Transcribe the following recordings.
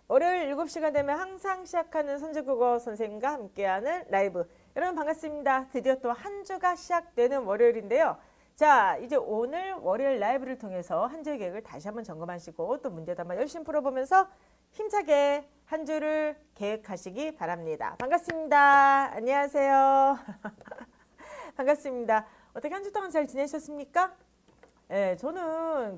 월요일 7시가 되면 항상 시작하는 선지국어 선생님과 함께하는 라이브. 여러분 반갑습니다. 드디어 또 한 주가 시작되는 월요일인데요. 자, 이제 오늘 월요일 라이브를 통해서 한 주의 계획을 다시 한번 점검하시고 또 문제도 한번 열심히 풀어보면서 힘차게 한 주를 계획하시기 바랍니다. 반갑습니다. 안녕하세요. 반갑습니다. 어떻게 한 주 동안 잘 지내셨습니까? 예, 저는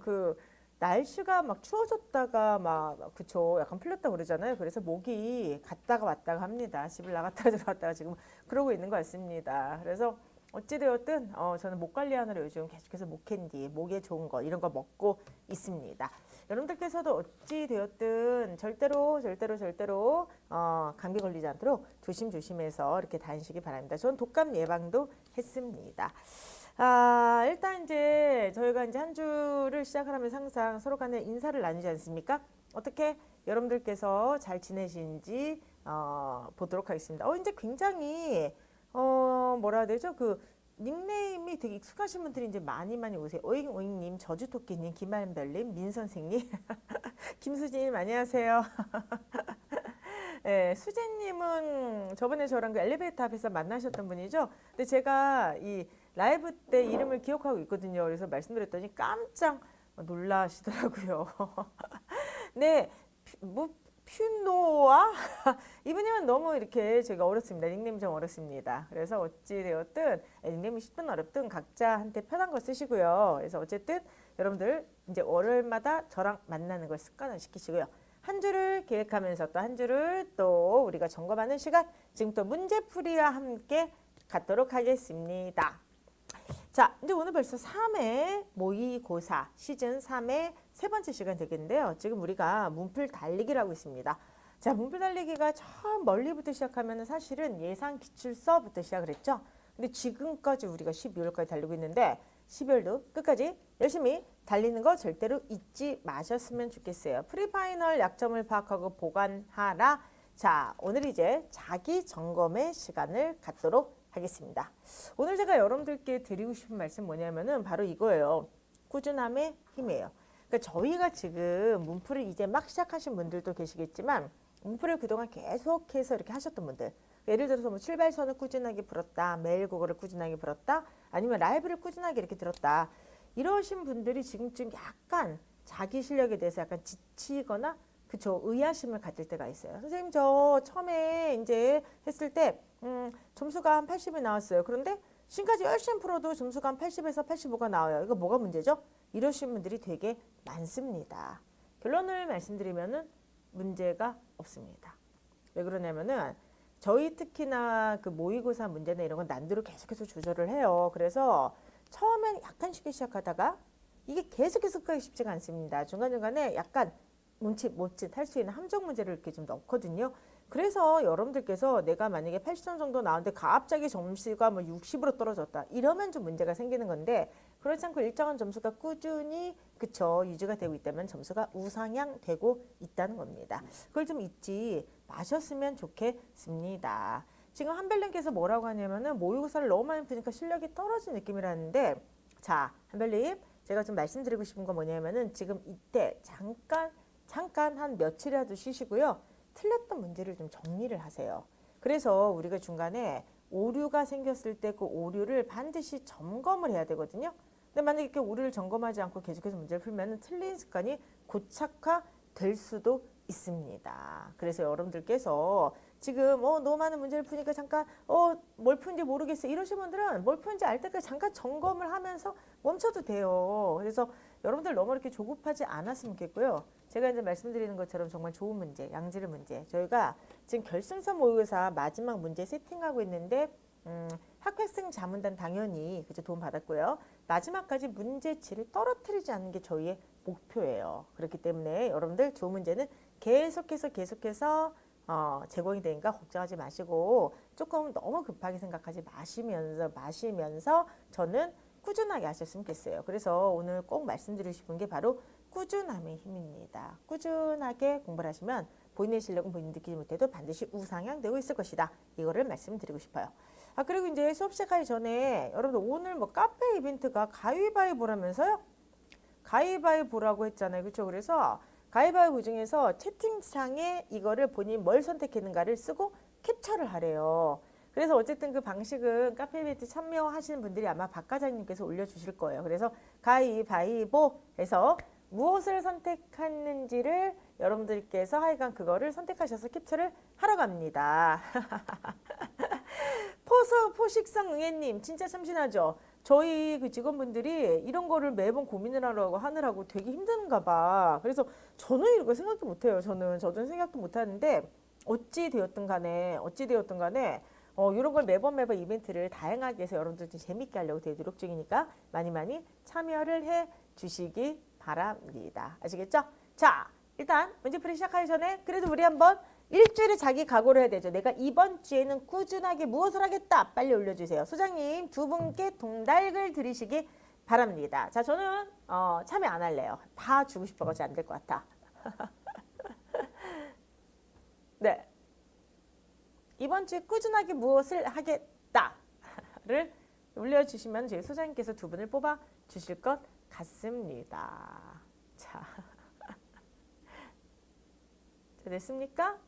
날씨가 막 추워졌다가 그쵸, 약간 풀렸다 그러잖아요. 그래서 목이 갔다가 왔다가 합니다. 집을 나갔다가 들어왔다가 지금 그러고 있는 것 같습니다. 그래서 어찌되었든 저는 목 관리하느라 요즘 계속해서 목캔디, 목에 좋은 거 이런 거 먹고 있습니다. 여러분들께서도 어찌되었든 절대로 감기 걸리지 않도록 조심조심해서 이렇게 다니시기 바랍니다. 저는 독감 예방도 했습니다. 일단 이제 저희가 이제 한 주를 시작을 하면서 항상 서로 간에 인사를 나누지 않습니까? 어떻게 여러분들께서 잘 지내시는지 보도록 하겠습니다. 이제 굉장히 뭐라 해야 되죠? 닉네임이 되게 익숙하신 분들이 이제 많이 오세요. 오잉오잉님, 저주토끼님, 김한별님, 민선생님, 김수진님 안녕하세요. 네, 수진님은 저번에 저랑 그 엘리베이터 앞에서 만나셨던 분이죠. 근데 제가 이 라이브 때 이름을 기억하고 있거든요. 그래서 말씀드렸더니 깜짝 놀라시더라고요. 네, 퓨노아? 이분님은 너무 이렇게 제가 어렵습니다. 닉네임이 좀 어렵습니다. 그래서 어찌되었든 닉네임이 쉽든 어렵든 각자한테 편한 거 쓰시고요. 그래서 어쨌든 여러분들 이제 월요일마다 저랑 만나는 걸 습관화 시키시고요. 한 주를 계획하면서 또 한 주를 또 우리가 점검하는 시간, 지금 또 문제풀이와 함께 갖도록 하겠습니다. 자, 이제 오늘 벌써 3회 모의고사 시즌 3의 세 번째 시간 되겠는데요. 지금 우리가 문풀 달리기를 하고 있습니다. 자, 문풀 달리기가 처음 멀리부터 시작하면 사실은 예상 기출서부터 시작을 했죠. 근데 지금까지 우리가 12월까지 달리고 있는데 12월도 끝까지 열심히 달리는 거 절대로 잊지 마셨으면 좋겠어요. 프리파이널 약점을 파악하고 보완하라. 자, 오늘 이제 자기 점검의 시간을 갖도록 하겠습니다. 오늘 제가 여러분들께 드리고 싶은 말씀 뭐냐면은 바로 이거예요. 꾸준함의 힘이에요. 그러니까 저희가 지금 문풀을 이제 막 시작하신 분들도 계시겠지만 문풀을 그동안 계속해서 이렇게 하셨던 분들, 예를 들어서 뭐 출발선을 꾸준하게 풀었다, 매일 국어를 꾸준하게 풀었다, 아니면 라이브를 꾸준하게 이렇게 들었다, 이러신 분들이 지금쯤 약간 자기 실력에 대해서 약간 지치거나 그쵸, 의아심을 가질 때가 있어요. 선생님, 저 처음에 이제 했을 때 점수가 한 80이 나왔어요. 그런데 지금까지 열심히 풀어도 점수가 한 80에서 85가 나와요. 이거 뭐가 문제죠? 이러신 분들이 되게 많습니다. 결론을 말씀드리면은 문제가 없습니다. 왜 그러냐면은 저희 특히나 그 모의고사 문제나 이런 건 난이도를 계속해서 조절을 해요. 그래서 처음엔 약간 쉽게 시작하다가 이게 계속해서 가기 쉽지가 않습니다. 중간중간에 약간 못 할 수 있는 함정 문제를 이렇게 좀 넣거든요. 그래서 여러분들께서 내가 만약에 80점 정도 나오는데 갑자기 점수가 뭐 60으로 떨어졌다. 이러면 좀 문제가 생기는 건데 그렇지 않고 일정한 점수가 꾸준히 그쵸 유지가 되고 있다면 점수가 우상향되고 있다는 겁니다. 그걸 좀 잊지 마셨으면 좋겠습니다. 지금 한별님께서 뭐라고 하냐면은 모의고사를 너무 많이 푸니까 실력이 떨어진 느낌이라는데, 자, 한별님 제가 좀 말씀드리고 싶은 건 뭐냐면은 지금 이때 잠깐 한 며칠이라도 쉬시고요. 틀렸던 문제를 좀 정리를 하세요. 그래서 우리가 중간에 오류가 생겼을 때 그 오류를 반드시 점검을 해야 되거든요. 근데 만약에 이렇게 오류를 점검하지 않고 계속해서 문제를 풀면 틀린 습관이 고착화될 수도 있습니다. 그래서 여러분들께서 지금 너무 많은 문제를 푸니까 잠깐 뭘 푸는지 모르겠어 이러신 분들은 뭘 푸는지 알 때까지 잠깐 점검을 하면서 멈춰도 돼요. 그래서 여러분들 너무 이렇게 조급하지 않았으면 좋겠고요. 제가 이제 말씀드리는 것처럼 정말 좋은 문제, 양질의 문제. 저희가 지금 결승선 모의고사 마지막 문제 세팅하고 있는데 학회생 자문단 당연히 그죠 도움 받았고요. 마지막까지 문제치를 떨어뜨리지 않는 게 저희의 목표예요. 그렇기 때문에 여러분들 좋은 문제는 계속해서 제공이 되니까 걱정하지 마시고 조금 너무 급하게 생각하지 마시면서 저는 꾸준하게 하셨으면 좋겠어요. 그래서 오늘 꼭 말씀드리고 싶은 게 바로 꾸준함의 힘입니다. 꾸준하게 공부를 하시면 본인의 실력은 본인 느끼지 못해도 반드시 우상향되고 있을 것이다. 이거를 말씀드리고 싶어요. 아, 그리고 이제 수업 시작하기 전에 여러분들 오늘 뭐 카페 이벤트가 가위바위보라면서요? 가위바위보라고 했잖아요. 그렇죠? 그래서 가위바위보 중에서 채팅창에 이거를 본인이 뭘 선택했는가를 쓰고 캡처를 하래요. 그래서 어쨌든 그 방식은 카페 이벤트 참여하시는 분들이 아마 박 과장님께서 올려주실 거예요. 그래서 가위바위보 해서 무엇을 선택했는지를 여러분들께서 하여간 그거를 선택하셔서 캡처를 하러 갑니다. 포식성 응애님 진짜 참신하죠? 저희 그 직원분들이 이런 거를 매번 고민을 하느라고 되게 힘든가 봐. 그래서 저는 이런 거 생각도 못해요. 저도 생각도 못하는데 어찌 되었든 간에 이런 걸 매번 이벤트를 다양하게 해서 여러분들 좀 재밌게 하려고 되게 노력 중이니까 많이 참여를 해 주시기 바랍니다. 아시겠죠? 자, 일단 문제풀이 시작하기 전에 그래도 우리 한번 일주일에 자기 각오를 해야 되죠. 내가 이번 주에는 꾸준하게 무엇을 하겠다. 빨리 올려주세요. 소장님 두 분께 동달글 드리시기 바랍니다. 자, 저는 참여 안 할래요. 다 주고 싶어가지고 안 될 것 같아. 네. 이번 주에 꾸준하게 무엇을 하겠다를 올려주시면 저희 소장님께서 두 분을 뽑아 주실 것 같습니다. 자, 됐습니까?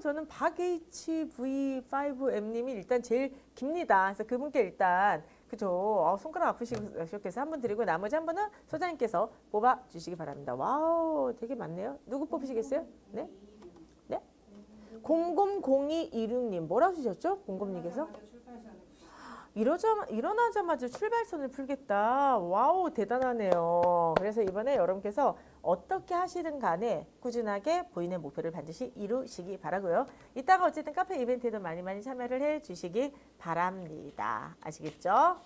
저는 박HV5M님이 일단 제일 깁니다. 그래서 그분께 일단 그죠? 손가락 아프시겠어서 한 분 드리고 나머지 한 분은 소장님께서 뽑아 주시기 바랍니다. 와우, 되게 많네요. 누구 뽑으시겠어요? 네? 네? 000226님 뭐라고 주셨죠? 공검님께서? 일어나자마자 출발선을 풀겠다. 와우, 대단하네요. 그래서 이번에 여러분께서 어떻게 하시든 간에 꾸준하게 본인의 목표를 반드시 이루시기 바라고요. 이따가 어쨌든 카페 이벤트에도 많이 참여를 해 주시기 바랍니다. 아시겠죠?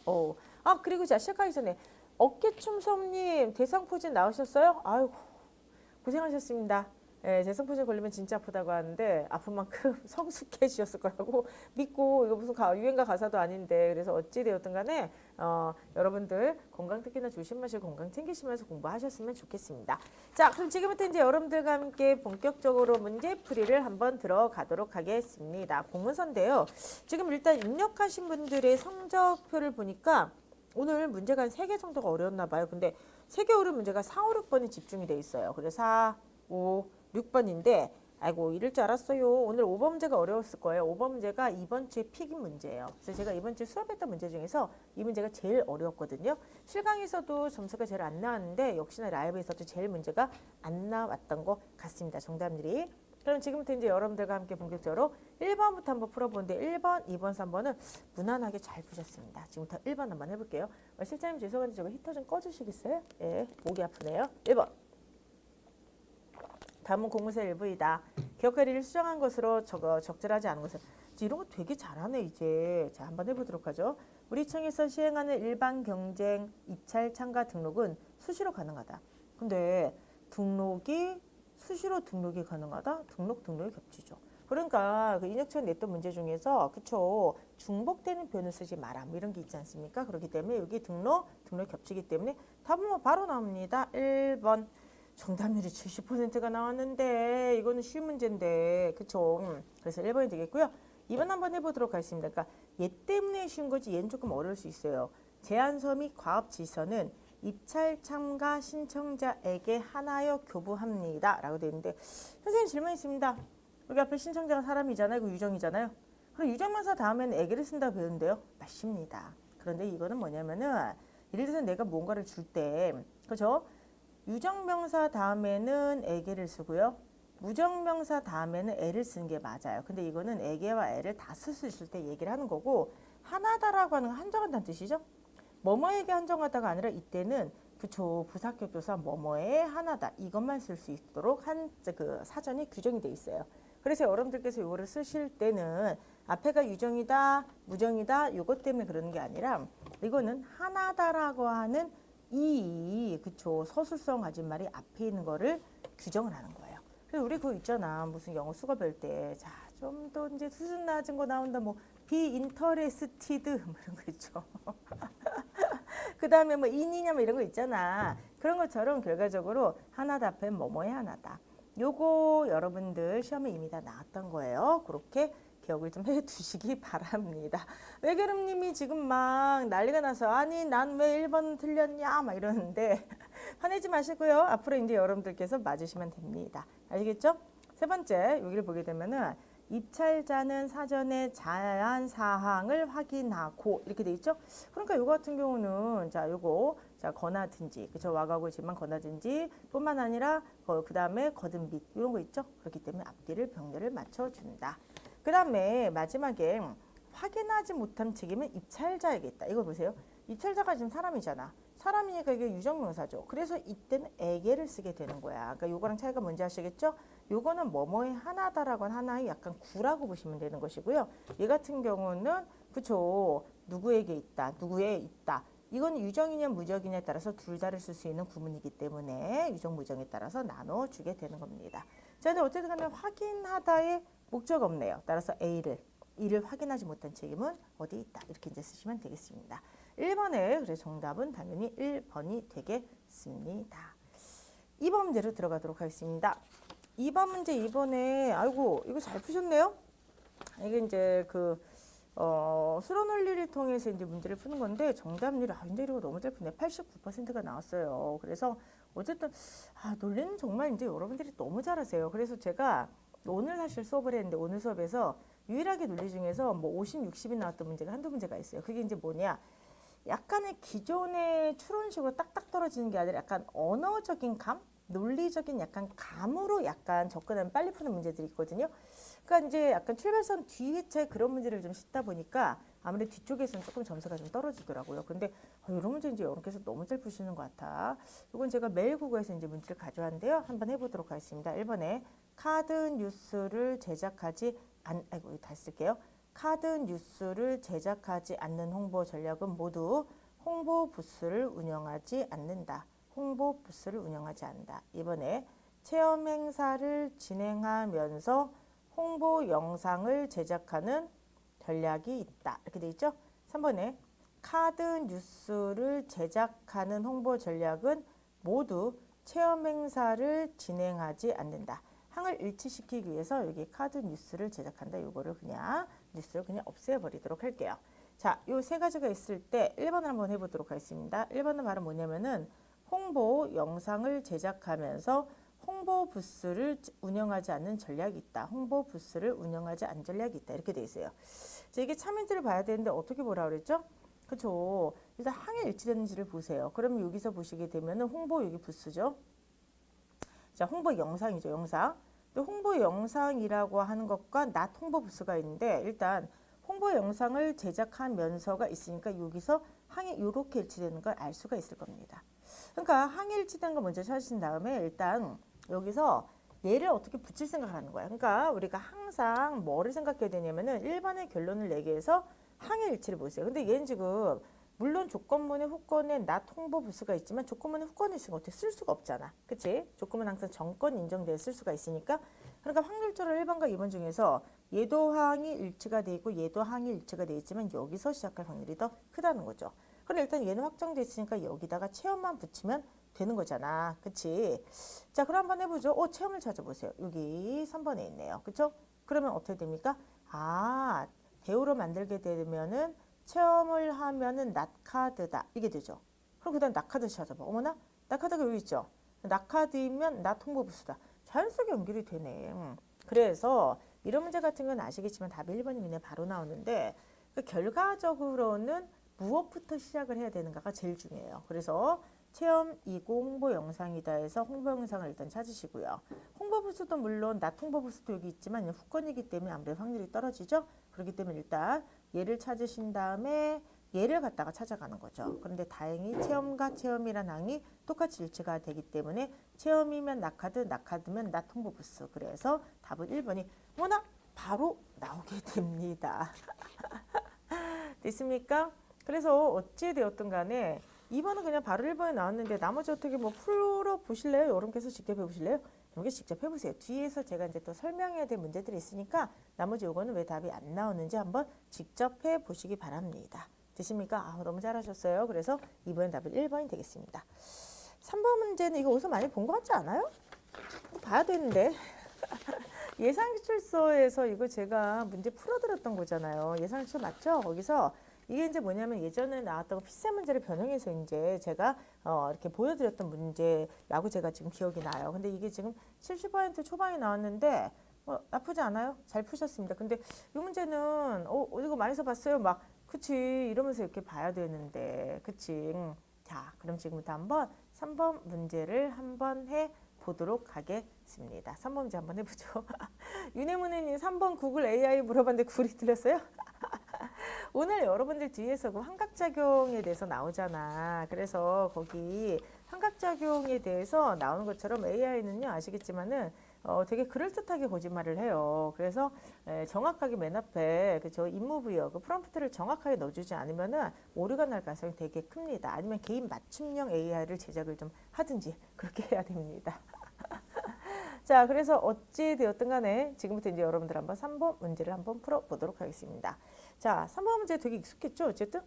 그리고 자, 시작하기 전에 어깨춤섭님 대상포진 나오셨어요? 아유, 고생하셨습니다. 예, 대상포진 걸리면 진짜 아프다고 하는데 아픈 만큼 성숙해지셨을 거라고 믿고, 이거 무슨 유행가 가사도 아닌데, 그래서 어찌 되었든 간에 여러분들 건강 특히나 조심하시고 건강 챙기시면서 공부하셨으면 좋겠습니다. 자, 그럼 지금부터 이제 여러분들과 함께 본격적으로 문제풀이를 한번 들어가도록 하겠습니다. 공문서인데요. 지금 일단 입력하신 분들의 성적표를 보니까 오늘 문제가 한 3개 정도가 어려웠나 봐요. 근데 3개 어려운 문제가 4, 5, 6번이 집중이 돼 있어요. 그래서 4, 5, 6번인데 아이고 이럴 줄 알았어요. 오늘 5번 문제가 어려웠을 거예요. 5번 문제가 이번 주에 픽인 문제예요. 그래서 제가 이번 주에 수업했던 문제 중에서 이 문제가 제일 어려웠거든요. 실강에서도 점수가 제일 안 나왔는데 역시나 라이브에서도 제일 문제가 안 나왔던 것 같습니다. 정답들이. 그럼 지금부터 이제 여러분들과 함께 본격적으로 1번부터 한번 풀어보는데 1번, 2번, 3번은 무난하게 잘 푸셨습니다. 지금부터 1번 한번 해볼게요. 실장님 죄송한데 저거 히터 좀 꺼주시겠어요? 예, 목이 아프네요. 1번. 다음은 공문서 일부이다. 기억하리를 수정한 것으로 적절하지 않은 것을. 이런 거 되게 잘하네 이제. 자, 한번 해보도록 하죠. 우리 청에서 시행하는 일반 경쟁 입찰 참가 등록은 수시로 가능하다. 근데 수시로 등록이 가능하다? 등록이 겹치죠. 그러니까 그 인혁천 냈던 문제 중에서 그쵸, 중복되는 표현을 쓰지 마라 뭐 이런 게 있지 않습니까? 그렇기 때문에 여기 등록이 겹치기 때문에 답은 뭐 바로 나옵니다. 1번. 정답률이 70%가 나왔는데 이거는 쉬운 문제인데 그쵸? 그래서 1번이 되겠고요. 2번 한번 해보도록 하겠습니다. 그러니까 얘 때문에 쉬운 거지 얘는 조금 어려울 수 있어요. 제안서 및 과업 질서는 입찰 참가 신청자에게 하나여 교부합니다 라고 되어 있는데, 선생님 질문 있습니다. 여기 앞에 신청자가 사람이잖아요. 그 유정이잖아요. 그럼 유정명사 다음에는 에게를 쓴다고 배웠는데요. 맞습니다. 그런데 이거는 뭐냐면은 예를 들어서 내가 뭔가를 줄 때 그죠? 유정명사 다음에는 에게를 쓰고요. 무정명사 다음에는 에를 쓰는 게 맞아요. 근데 이거는 에게와 에를 다 쓸 수 있을 때 얘기를 하는 거고, 하나다라고 하는 건 한정한다는 뜻이죠. 뭐뭐에게 한정하다가 아니라 이때는 그쵸, 부사격조사 뭐뭐에 하나다 이것만 쓸 수 있도록 그 사전에 규정이 돼 있어요. 그래서 여러분들께서 이거를 쓰실 때는 앞에가 유정이다 무정이다 이것 때문에 그러는 게 아니라 이거는 하나다라고 하는 그쵸, 서술성 아줌말이 앞에 있는 거를 규정을 하는 거예요. 그래서 우리 그거 있잖아, 무슨 영어 수거 배울 때, 자, 좀 더 이제 수준 낮은 거 나온다, 뭐 be interested 뭐 이런 거 있죠. 그 다음에 뭐 인이냐 뭐 이런 거 있잖아. 그런 것처럼 결과적으로 하나다 앞에 뭐뭐에 하나다. 요거 여러분들 시험에 이미 다 나왔던 거예요. 그렇게 기억을 좀 해두시기 바랍니다. 외계름님이 지금 막 난리가 나서 아니 난 왜 1번 틀렸냐 막 이러는데 화내지 마시고요. 앞으로 이제 여러분들께서 맞으시면 됩니다. 아시겠죠? 세 번째 여기를 보게 되면은 입찰자는 사전에 제한 사항을 확인하고 이렇게 돼 있죠. 그러니까 요거 같은 경우는 자 요거 자 권하든지 그쵸 와가고지만 권하든지 뿐만 아니라 그 다음에 거듭빛 이런 거 있죠. 그렇기 때문에 앞뒤를 병렬을 맞춰준다. 그 다음에 마지막에 확인하지 못한 책임은 입찰자에게 있다. 이거 보세요. 입찰자가 지금 사람이잖아. 사람이니까 이게 유정명사죠. 그래서 이때는 에게를 쓰게 되는 거야. 그러니까 요거랑 차이가 뭔지 아시겠죠? 요거는 뭐뭐의 하나다라고 하나의 약간 구라고 보시면 되는 것이고요. 얘 같은 경우는 그쵸. 누구에게 있다. 누구에 있다. 이건 유정이냐 무적이냐에 따라서 둘 다를 쓸 수 있는 구문이기 때문에 유정 무정에 따라서 나눠주게 되는 겁니다. 자, 근데 어쨌든 간에 확인하다의 목적 없네요. 따라서 이를 확인하지 못한 책임은 어디 있다. 이렇게 이제 쓰시면 되겠습니다. 1번에 그래서 정답은 당연히 1번이 되겠습니다. 2번 문제로 들어가도록 하겠습니다. 2번 문제 이번에 아이고 이거 잘 푸셨네요. 이게 이제 그 수로 논리를 통해서 이제 문제를 푸는 건데 정답률이 근데 이거 너무 잘 푸네. 89%가 나왔어요. 그래서 어쨌든 논리는 정말 이제 여러분들이 너무 잘하세요. 그래서 제가 오늘 사실 수업을 했는데 오늘 수업에서 유일하게 논리 중에서 뭐 50, 60이 나왔던 문제가 한두 문제가 있어요. 그게 이제 뭐냐? 약간의 기존의 추론식으로 딱딱 떨어지는 게 아니라 약간 언어적인 감? 논리적인 약간 감으로 약간 접근하면 빨리 푸는 문제들이 있거든요. 그러니까 이제 약간 출발선 뒤에 그런 문제를 좀 싣다 보니까 아무래도 뒤쪽에서는 조금 점수가 좀 떨어지더라고요. 근데 이런 문제 이제 여러분께서 너무 잘 푸시는 것 같아. 이건 제가 매일 국어에서 이제 문제를 가져왔는데요. 한번 해보도록 하겠습니다. 1번에 카드 뉴스를 제작하지 아이고 다 쓸게요. 카드 뉴스를 제작하지 않는 홍보 전략은 모두 홍보 부스를 운영하지 않는다. 홍보 부스를 운영하지 않는다. 이번에 체험 행사를 진행하면서 홍보 영상을 제작하는 전략이 있다. 이렇게 돼 있죠? 3번에 카드 뉴스를 제작하는 홍보 전략은 모두 체험 행사를 진행하지 않는다. 항을 일치시키기 위해서 여기 카드 뉴스를 제작한다. 이거를 그냥 뉴스를 그냥 없애버리도록 할게요. 자, 요 세 가지가 있을 때 1번을 한번 해보도록 하겠습니다. 1번은 바로 뭐냐면은 홍보 영상을 제작하면서 홍보 부스를 운영하지 않는 전략이 있다. 홍보 부스를 운영하지 않는 전략이 있다. 이렇게 돼 있어요. 자, 이게 참인지를 봐야 되는데 어떻게 보라 그랬죠? 그렇죠. 일단 항에 일치되는지를 보세요. 그러면 여기서 보시게 되면은 홍보 여기 부스죠. 자, 홍보 영상이죠. 영상. 또 홍보 영상이라고 하는 것과 낫 홍보 부스가 있는데 일단 홍보 영상을 제작하면서가 있으니까 여기서 항이 이렇게 일치되는 걸 알 수가 있을 겁니다. 그러니까 항이 일치된 거 먼저 찾으신 다음에 일단 여기서 얘를 어떻게 붙일 생각을 하는 거야. 그러니까 우리가 항상 뭐를 생각해야 되냐면은 1번의 결론을 내기 위해서 항의 일치를 보세요. 근데 얘는 지금 물론 조건문에 후건에 낫 홍보 부스가 있지만 조건문에 후건이 있으면 어떻게 쓸 수가 없잖아. 그치? 조건은 항상 정권 인정돼야 쓸 수가 있으니까 그러니까 확률적으로 1번과 2번 중에서 얘도 항이 일치가 돼 있고 얘도 항이 일치가 돼 있지만 여기서 시작할 확률이 더 크다는 거죠. 그럼 일단 얘는 확정돼 있으니까 여기다가 체험만 붙이면 되는 거잖아. 그치? 자, 그럼 한번 해보죠. 체험을 찾아보세요. 여기 3번에 있네요. 그쵸? 그러면 어떻게 됩니까? 대우로 만들게 되면은 체험을 하면은 낫카드다. 이게 되죠. 그럼 그 다음 낫카드 찾아봐. 어머나? 낫카드가 여기 있죠? 낫카드이면 낫홍보부수다. 자연스럽게 연결이 되네. 그래서 이런 문제 같은 건 아시겠지만 답이 1번이면 바로 나오는데 그 결과적으로는 무엇부터 시작을 해야 되는가가 제일 중요해요. 그래서 체험 20 홍보 영상이다 해서 홍보 영상을 일단 찾으시고요. 홍보 부수도 물론 낫 홍보 부수도 여기 있지만 후건이기 때문에 아무래도 확률이 떨어지죠. 그렇기 때문에 일단 얘를 찾으신 다음에 얘를 갖다가 찾아가는 거죠. 그런데 다행히 체험과 체험이란 항이 똑같이 일치가 되기 때문에 체험이면 낫카드, 낫카드면 낫 홍보 부수. 그래서 답은 1번이 워낙 바로 나오게 됩니다. 됐습니까? 그래서 어찌 되었든 간에 2번은 그냥 바로 1번에 나왔는데 나머지 어떻게 뭐 풀어보실래요? 여러분께서 직접 해보실래요? 여기 직접 해보세요. 뒤에서 제가 이제 또 설명해야 될 문제들이 있으니까 나머지 요거는 왜 답이 안 나오는지 한번 직접 해보시기 바랍니다. 되십니까? 너무 잘하셨어요. 그래서 2번의 답은 1번이 되겠습니다. 3번 문제는 이거 어디서 많이 본 것 같지 않아요? 봐야 되는데. 예상기출서에서 이거 제가 문제 풀어드렸던 거잖아요. 예상기출 맞죠? 거기서 이게 이제 뭐냐면 예전에 나왔던 피세 문제를 변형해서 이제 제가 이렇게 보여드렸던 문제라고 제가 지금 기억이 나요. 근데 이게 지금 70% 초반에 나왔는데 나쁘지 않아요? 잘 푸셨습니다. 근데 이 문제는 이거 많이 써봤어요. 막 그치 이러면서 이렇게 봐야 되는데 그치. 자 그럼 지금부터 한번 3번 문제를 한번 해 보도록 하겠습니다. 3번 문제 한번 해보죠. 윤혜문혜님 3번 구글 AI 물어봤는데 구글이 틀렸어요? 오늘 여러분들 뒤에서 그 환각작용에 대해서 나오잖아. 그래서 거기 환각작용에 대해서 나오는 것처럼 AI는요 아시겠지만은 되게 그럴듯하게 거짓말을 해요. 그래서 정확하게 맨 앞에 그죠 임무부여 그 프롬프트를 정확하게 넣어주지 않으면은 오류가 날 가능성이 되게 큽니다. 아니면 개인 맞춤형 AI를 제작을 좀 하든지 그렇게 해야 됩니다. 자, 그래서 어찌 되었든 간에 지금부터 이제 여러분들 한번 3번 문제를 한번 풀어보도록 하겠습니다. 자, 3번 문제 되게 익숙했죠? 어쨌든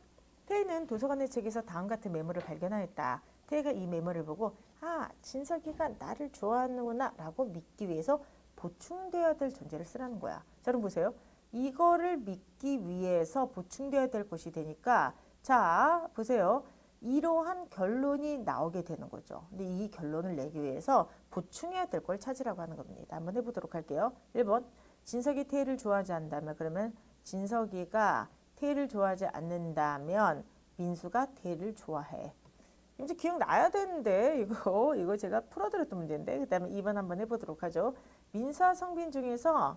태희는 도서관의 책에서 다음 같은 메모를 발견하였다. 태희가 이 메모를 보고 진석이가 나를 좋아하는구나 라고 믿기 위해서 보충되어야 될 전제를 쓰라는 거야. 자, 그럼 보세요. 이거를 믿기 위해서 보충되어야 될 것이 되니까 자, 보세요. 이러한 결론이 나오게 되는 거죠. 근데 이 결론을 내기 위해서 보충해야 될 걸 찾으라고 하는 겁니다. 한번 해보도록 할게요. 1번 진석이 태희를 좋아하지 않는다면 그러면 진석이가 태희를 좋아하지 않는다면 민수가 태희를 좋아해. 이제 기억나야 되는데 이거 제가 풀어드렸던 문제인데 그 다음에 2번 한번 해보도록 하죠. 민수와 성빈 중에서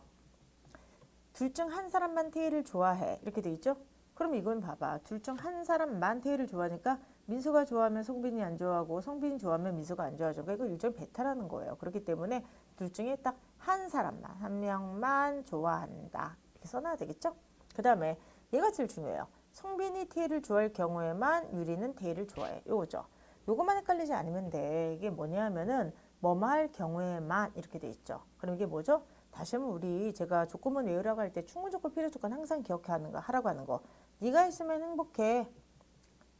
둘 중 한 사람만 태희를 좋아해. 이렇게 돼 있죠. 그럼 이건 봐봐. 둘 중 한 사람만 태희를 좋아하니까 민수가 좋아하면 성빈이 안 좋아하고 성빈이 좋아하면 민수가 안 좋아하죠. 그러니까 이거 일종의 배타라는 거예요. 그렇기 때문에 둘 중에 딱 한 사람만, 한 명만 좋아한다. 이렇게 써놔야 되겠죠? 그 다음에 얘가 제일 중요해요. 성빈이 태희를 좋아할 경우에만 유리는 태희를 좋아해. 요거죠. 요것만 헷갈리지 않으면 돼. 이게 뭐냐 하면은 뭐뭐 할 경우에만 이렇게 돼 있죠. 그럼 이게 뭐죠? 다시 한번 제가 조건문 외우라고 할 때 충분 조건, 필요 조건 항상 하라고 하는 거. 네가 있으면 행복해.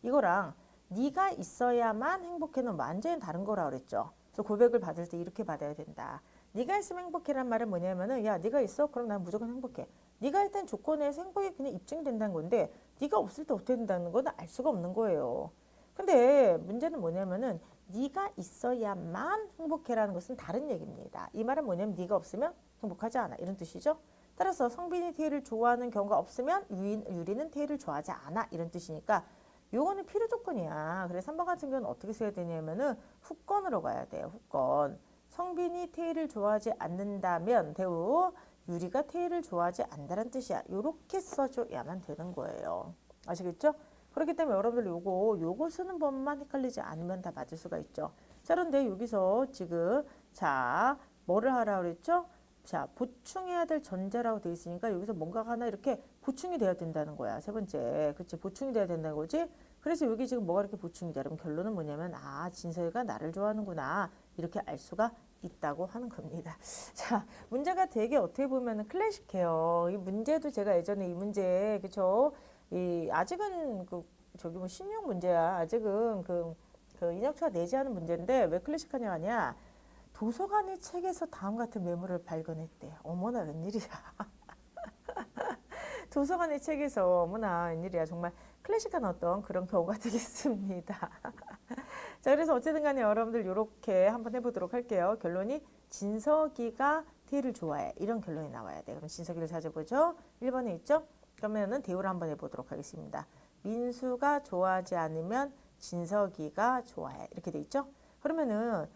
이거랑 네가 있어야만 행복해는 완전히 다른 거라 그랬죠. 그래서 고백을 받을 때 이렇게 받아야 된다. 네가 있으면 행복해란 말은 뭐냐면은 야 네가 있어? 그럼 난 무조건 행복해. 네가 일단 조건에서 행복이 그냥 입증된다는 건데 네가 없을 때 어떻게 된다는 건 알 수가 없는 거예요. 근데 문제는 뭐냐면은 네가 있어야만 행복해라는 것은 다른 얘기입니다. 이 말은 뭐냐면 네가 없으면 행복하지 않아 이런 뜻이죠. 따라서 성빈이 태희를 좋아하는 경우가 없으면 유리는 태희를 좋아하지 않아 이런 뜻이니까 요거는 필요 조건이야. 그래서 3번 같은 경우는 어떻게 써야 되냐면은 후건으로 가야 돼요. 후건. 성빈이 태희를 좋아하지 않는다면 대우 유리가 태희를 좋아하지 않는다는 뜻이야. 요렇게 써줘야만 되는 거예요. 아시겠죠? 그렇기 때문에 여러분들 요거 쓰는 법만 헷갈리지 않으면 다 맞을 수가 있죠. 자, 그런데 여기서 지금 자 뭐를 하라 그랬죠? 자, 보충해야 될 전제라고 되어 있으니까 여기서 뭔가 하나 이렇게 보충이 돼야 된다는 거야. 세 번째. 그치? 보충이 돼야 된다는 거지? 그래서 여기 지금 뭐가 이렇게 보충이 돼? 그럼 결론은 뭐냐면 진서이가 나를 좋아하는구나. 이렇게 알 수가 있다고 하는 겁니다. 자, 문제가 되게 어떻게 보면 클래식해요. 이 문제도 제가 예전에 이 문제 그쵸? 아직은 저기 뭐 신용 문제야. 아직은 그 인혁초가 내지 않은 문제인데 왜 클래식하냐 하냐? 도서관의 책에서 다음 같은 메모를 발견했대. 어머나 웬일이야. 도서관의 책에서 어머나 웬일이야. 정말 클래식한 어떤 그런 경우가 되겠습니다. 자, 그래서 어쨌든 간에 여러분들 이렇게 한번 해보도록 할게요. 결론이 진석이가 태희를 좋아해. 이런 결론이 나와야 돼. 그럼 진석이를 찾아보죠. 1번에 있죠? 그러면은 대우를 한번 해보도록 하겠습니다. 민수가 좋아하지 않으면 진석이가 좋아해. 이렇게 돼 있죠? 그러면은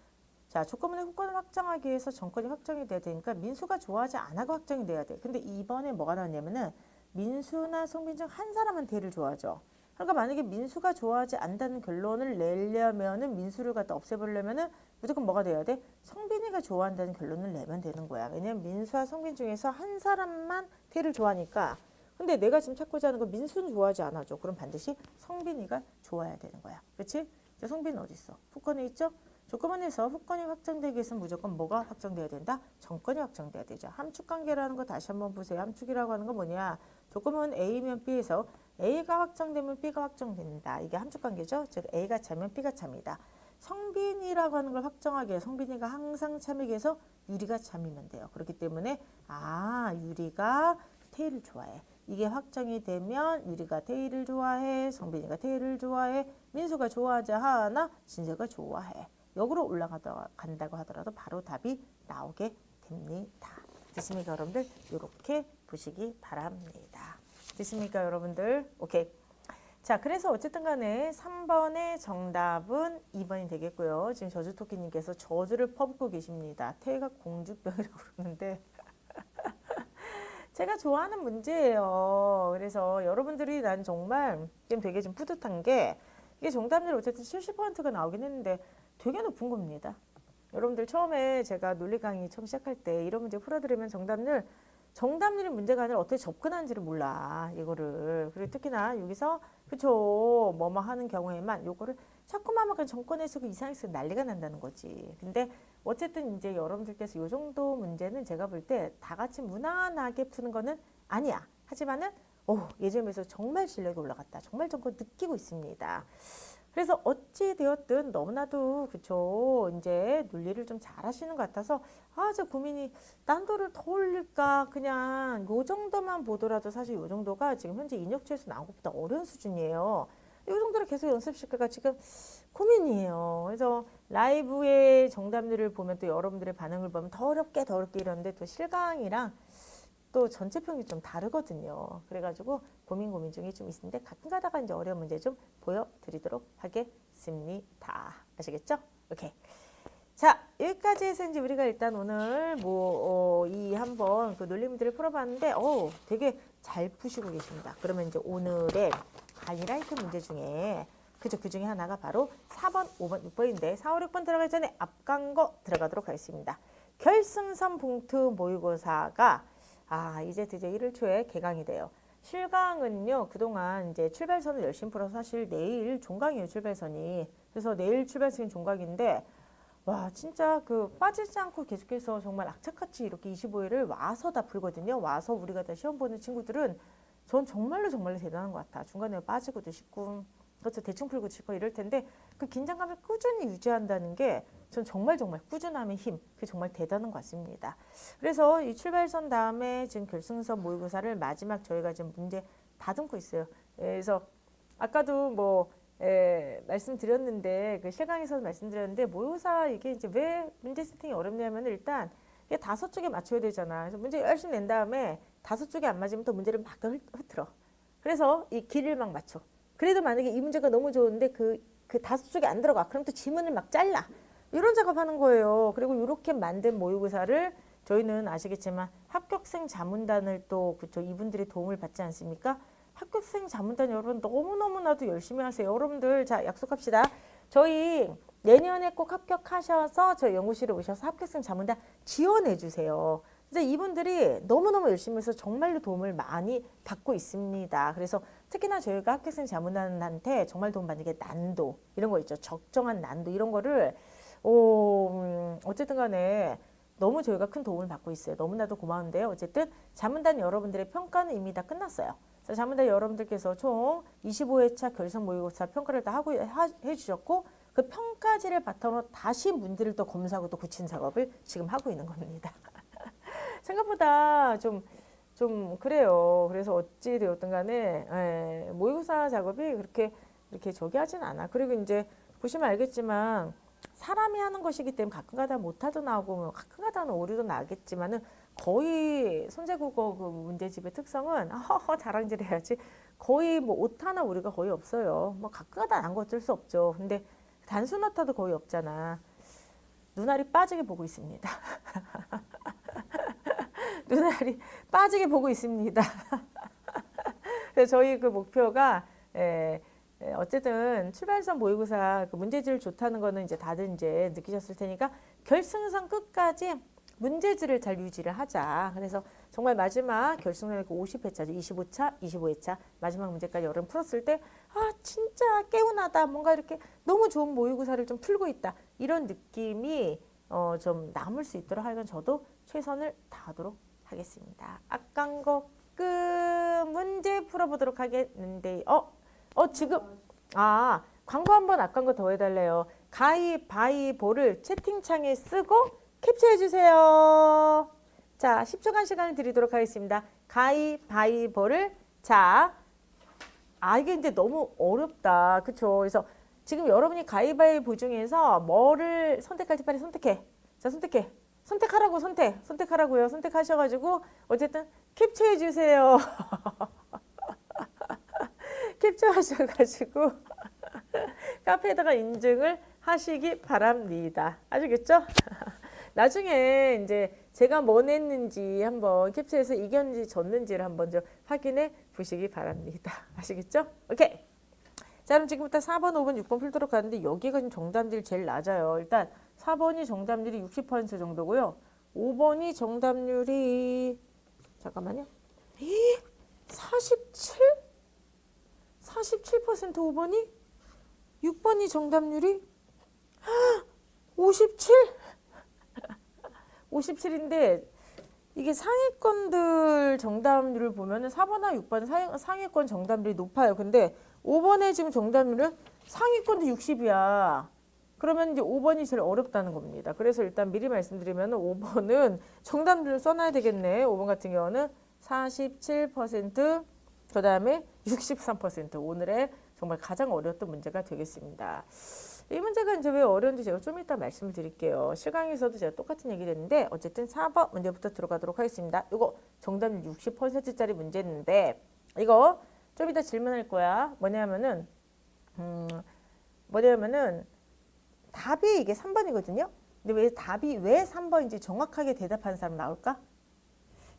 자, 조건문의 후건을 확정하기 위해서 정건이 확정이 돼야 되니까 민수가 좋아하지 않아가 확정이 돼야 돼. 근데 이번에 뭐가 나왔냐면은 민수나 성빈 중 한 사람은 태희를 좋아하죠. 그러니까 만약에 민수가 좋아하지 않다는 결론을 내려면은 민수를 갖다 없애버리려면은 무조건 뭐가 돼야 돼? 성빈이가 좋아한다는 결론을 내면 되는 거야. 왜냐면 민수와 성빈 중에서 한 사람만 태희를 좋아하니까. 근데 내가 지금 찾고자 하는 건 민수는 좋아하지 않아줘. 그럼 반드시 성빈이가 좋아해야 되는 거야. 그렇지? 자, 성빈은 어디 있어? 후건에 있죠? 조건문에서 후건이 확정되기 위해서는 무조건 뭐가 확정돼야 된다? 정건이 확정돼야 되죠. 함축관계라는 거 다시 한번 보세요. 함축이라고 하는 건 뭐냐? 조건문 A면 B에서 A가 확정되면 B가 확정된다. 이게 함축관계죠. 즉 A가 차면 B가 찹니다. 성빈이라고 하는 걸 확정하게 해요. 성빈이가 항상 참이게 해서 유리가 참이면 돼요. 그렇기 때문에 유리가 태희를 좋아해. 이게 확정이 되면 유리가 태희를 좋아해, 성빈이가 태희를 좋아해, 민수가 좋아하지 않아, 진서가 좋아해. 역으로 올라간다고 하더라도 바로 답이 나오게 됩니다. 됐습니까, 여러분들? 이렇게 보시기 바랍니다. 됐습니까, 여러분들? 오케이. 자, 그래서 어쨌든 간에 3번의 정답은 2번이 되겠고요. 지금 저주토끼님께서 저주를 퍼붓고 계십니다. 태희가 공주병이라고 그러는데 제가 좋아하는 문제예요. 그래서 여러분들이 난 정말 지금 되게 좀 뿌듯한 게 이게 정답률 어쨌든 70%가 나오긴 했는데 되게 높은 겁니다. 여러분들 처음에 제가 논리 강의 처음 시작할 때 이런 문제 풀어드리면 정답률이 문제가 아니라 어떻게 접근하는지를 몰라, 이거를. 그리고 특히나 여기서 그쵸 뭐뭐 하는 경우에만 요거를 자꾸만 막 정권에서 이상해서 난리가 난다는 거지. 근데 어쨌든 이제 여러분들께서 요 정도 문제는 제가 볼 때 다 같이 무난하게 푸는 거는 아니야. 하지만은 예전에 비해서 정말 실력이 올라갔다. 정말 저거 느끼고 있습니다. 그래서 어찌 되었든 너무나도 그쵸 이제 논리를 좀 잘하시는 것 같아서 저 고민이 난도를 더 올릴까 그냥 요 정도만 보더라도 사실 요 정도가 지금 현재 인역체에서 나온 것보다 어려운 수준이에요. 이 정도를 계속 연습시킬까 지금 고민이에요. 그래서 라이브의 정답률을 보면 또 여러분들의 반응을 보면 더 어렵게 이러는데 또 실강이랑 또 전체 평이 좀 다르거든요. 그래가지고 고민 중이 좀 있는데 가끔 가다가 이제 어려운 문제 좀 보여드리도록 하겠습니다. 아시겠죠? 오케이. 자, 여기까지 해서 이제 우리가 일단 오늘 이 한번 그 논리문제를 풀어봤는데 되게 잘 푸시고 계십니다. 그러면 이제 오늘의 하이라이트 문제 중에 그 중에 하나가 바로 4번, 5번, 6번인데 4, 5, 6번 들어가기 전에 앞간 거 들어가도록 하겠습니다. 결승선 봉투 모의고사가 이제 드디어 1월 초에 개강이 돼요. 실강은요, 그동안 이제 출발선을 열심히 풀어서 사실 내일 종강이에요, 출발선이. 그래서 내일 출발선이 종강인데, 진짜 빠지지 않고 계속해서 정말 악착같이 이렇게 25일을 와서 다 풀거든요. 와서 우리가 다 시험 보는 친구들은 전 정말로 대단한 것 같아. 중간에 빠지고도 싶고, 그렇죠. 대충 풀고 싶고 이럴 텐데, 그 긴장감을 꾸준히 유지한다는 게 전 정말 꾸준함의 힘, 그게 정말 대단한 것 같습니다. 그래서 이 출발선 다음에 지금 결승선 모의고사를 마지막 저희가 지금 문제 다듬고 있어요. 그래서 아까도 말씀드렸는데 그 실강에서도 말씀드렸는데 모의고사 이게 이제 왜 문제 세팅이 어렵냐면 일단 이게 5쪽에 맞춰야 되잖아. 그래서 문제 열심히 낸 다음에 5쪽에 안 맞으면 또 문제를 막 흐트러. 그래서 이 길을 막 맞춰. 그래도 만약에 이 문제가 너무 좋은데 그 5쪽에 안 들어가. 그럼 또 지문을 막 잘라. 이런 작업하는 거예요. 그리고 이렇게 만든 모의고사를 저희는 아시겠지만 합격생 자문단을 또 그쵸 이분들의 도움을 받지 않습니까? 합격생 자문단 여러분 너무너무나도 열심히 하세요. 여러분들 자 약속합시다. 저희 내년에 꼭 합격하셔서 저희 연구실에 오셔서 합격생 자문단 지원해 주세요. 이제 이분들이 너무너무 열심히 해서 정말로 도움을 많이 받고 있습니다. 그래서 특히나 저희가 합격생 자문단한테 정말 도움 받는 게 난도 이런 거 있죠. 적정한 난도 이런 거를 어쨌든 간에 너무 저희가 큰 도움을 받고 있어요. 너무나도 고마운데요. 어쨌든 자문단 여러분들의 평가는 이미 다 끝났어요. 그래서 자문단 여러분들께서 총 25회차 결선 모의고사 평가를 다 해주셨고 그 평가지를 바탕으로 다시 문제를 또 검사하고 또 고치는 작업을 지금 하고 있는 겁니다. 생각보다 좀 그래요. 그래서 어찌 되었든 간에 모의고사 작업이 그렇게 저기 하진 않아. 그리고 이제 보시면 알겠지만 사람이 하는 것이기 때문에 가끔가다 못하도 나오고 가끔가다는 오류도 나겠지만은 거의 선제국어 그 문제집의 특성은 자랑질 해야지 거의 오타나 오류가 거의 없어요. 가끔가다 난 거 어쩔 수 없죠. 근데 단순 오타도 거의 없잖아. 눈알이 빠지게 보고 있습니다. 눈알이 빠지게 보고 있습니다. 그래서 저희 그 목표가 어쨌든 출발선 모의고사 그 문제질 좋다는 거는 이제 다들 이제 느끼셨을 테니까 결승선 끝까지 문제질을 잘 유지를 하자. 그래서 정말 마지막 결승선 50회차죠. 25회차 마지막 문제까지 여러분 풀었을 때 진짜 개운하다. 뭔가 이렇게 너무 좋은 모의고사를 좀 풀고 있다. 이런 느낌이 좀 남을 수 있도록 하여간 저도 최선을 다하도록 하겠습니다. 아깐 거 끝. 문제 풀어보도록 하겠는데 지금 광고 한번 아깐 거 더 해달래요. 가위바위보를 채팅창에 쓰고 캡처해 주세요. 자, 10초간 시간을 드리도록 하겠습니다. 가위바위보를 자, 이게 이제 너무 어렵다. 그쵸? 그래서 지금 여러분이 가위바위보 중에서 뭐를 선택할지 빨리 선택해. 자, 선택해. 선택하라고 선택하라고요. 선택하셔가지고 어쨌든 캡처해 주세요. 캡처하셔가지고 카페에다가 인증을 하시기 바랍니다. 아시겠죠? 나중에 이제 제가 뭐 냈는지 한번 캡처해서 이겼는지 졌는지를 한번 좀 확인해 보시기 바랍니다. 아시겠죠? 오케이. 자, 그럼 지금부터 4번, 5번, 6번 풀도록 하는데 여기가 지금 정답률이 제일 낮아요. 일단 4번이 정답률이 60% 정도고요. 5번이 정답률이 잠깐만요. 47? 47% 5번이? 6번이 정답률이 57? 57인데 이게 상위권들 정답률을 보면은 4번과 6번은 상위권 정답률이 높아요. 근데 5번에 지금 정답률은 상위권도 60이야. 그러면 이제 5번이 제일 어렵다는 겁니다. 그래서 일단 미리 말씀드리면 5번은 정답률을 써놔야 되겠네. 5번 같은 경우는 47%, 그 다음에 63% 오늘의 정말 가장 어려웠던 문제가 되겠습니다. 이 문제가 이제 왜 어려운지 제가 좀 이따 말씀을 드릴게요. 실강에서도 제가 똑같은 얘기를 했는데 어쨌든 4번 문제부터 들어가도록 하겠습니다. 이거 정답률 60%짜리 문제인데 이거 좀 이따 질문할 거야. 뭐냐면은 답이 이게 3번이거든요. 근데 왜 답이 왜 3번인지 정확하게 대답하는 사람 나올까?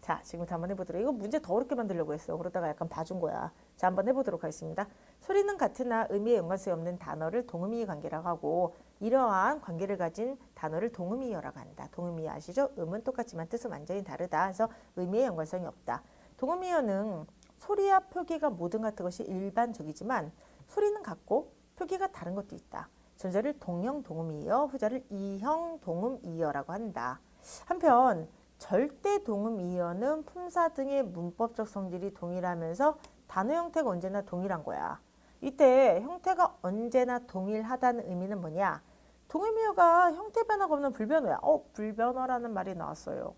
자, 지금부터 한번 해보도록. 이거 문제 더 어렵게 만들려고 했어. 그러다가 약간 봐준 거야. 자, 한번 해보도록 하겠습니다. 소리는 같으나 의미에 연관성이 없는 단어를 동의어 관계라고 하고 이러한 관계를 가진 단어를 동의어라고 한다. 동의어 아시죠? 음은 똑같지만 뜻은 완전히 다르다. 그래서 의미에 연관성이 없다. 동의어는 소리와 표기가 모든 같은 것이 일반적이지만 소리는 같고 표기가 다른 것도 있다. 전자를 동형 동음이어, 후자를 이형 동음이어라고 한다. 한편 절대 동음이어는 품사 등의 문법적 성질이 동일하면서 단어 형태가 언제나 동일한 거야. 이때 형태가 언제나 동일하다는 의미는 뭐냐? 동음이어가 형태 변화가 없는 불변어야. 불변어라는 말이 나왔어요.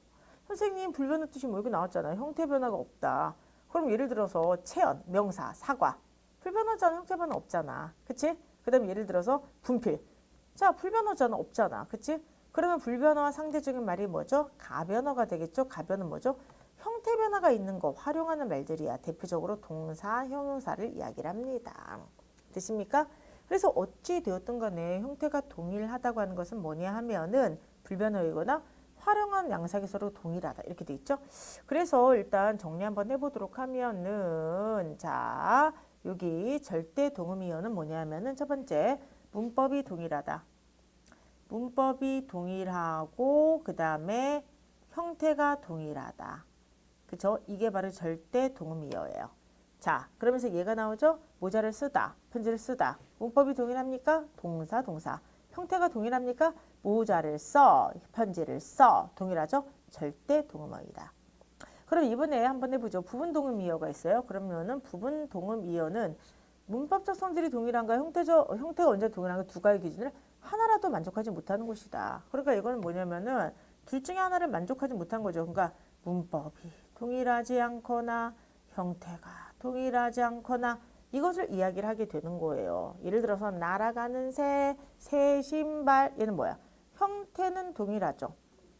선생님 불변어 뜻이 뭐 이렇게 나왔잖아요. 형태 변화가 없다. 그럼 예를 들어서 체언, 명사, 사과. 불변어잖아. 형태 변화 없잖아. 그치? 그 다음에 예를 들어서 분필. 자, 불변어잖아. 없잖아. 그치? 그러면 불변어와 상대적인 말이 뭐죠? 가변어가 되겠죠? 가변은 뭐죠? 형태 변화가 있는 거 활용하는 말들이야. 대표적으로 동사, 형용사를 이야기를 합니다. 됐습니까? 그래서 어찌 되었든 간에 형태가 동일하다고 하는 것은 뭐냐 하면은 불변어이거나 활용한 양상이 서로 동일하다. 이렇게 돼 있죠? 그래서 일단 정리 한번 해보도록 하면은 자, 여기 절대 동음이어는 뭐냐 하면은 첫 번째 문법이 동일하다. 문법이 동일하고 그 다음에 형태가 동일하다. 그쵸? 이게 바로 절대 동음이어예요. 자, 그러면서 얘가 나오죠? 모자를 쓰다, 편지를 쓰다. 문법이 동일합니까? 동사, 동사. 형태가 동일합니까? 모자를 써, 편지를 써. 동일하죠? 절대 동음어이다. 그럼 이번에 한번 해보죠. 부분 동음이어가 있어요. 그러면은 부분 동음이어는 문법적 성질이 동일한가 형태가 언제 동일한가 두 가지 기준을 하나라도 만족하지 못하는 것이다. 그러니까 이거는 뭐냐면은 둘 중에 하나를 만족하지 못한 거죠. 그러니까 문법이 동일하지 않거나 형태가 동일하지 않거나 이것을 이야기를 하게 되는 거예요. 예를 들어서 날아가는 새, 새 신발 얘는 뭐야? 형태는 동일하죠.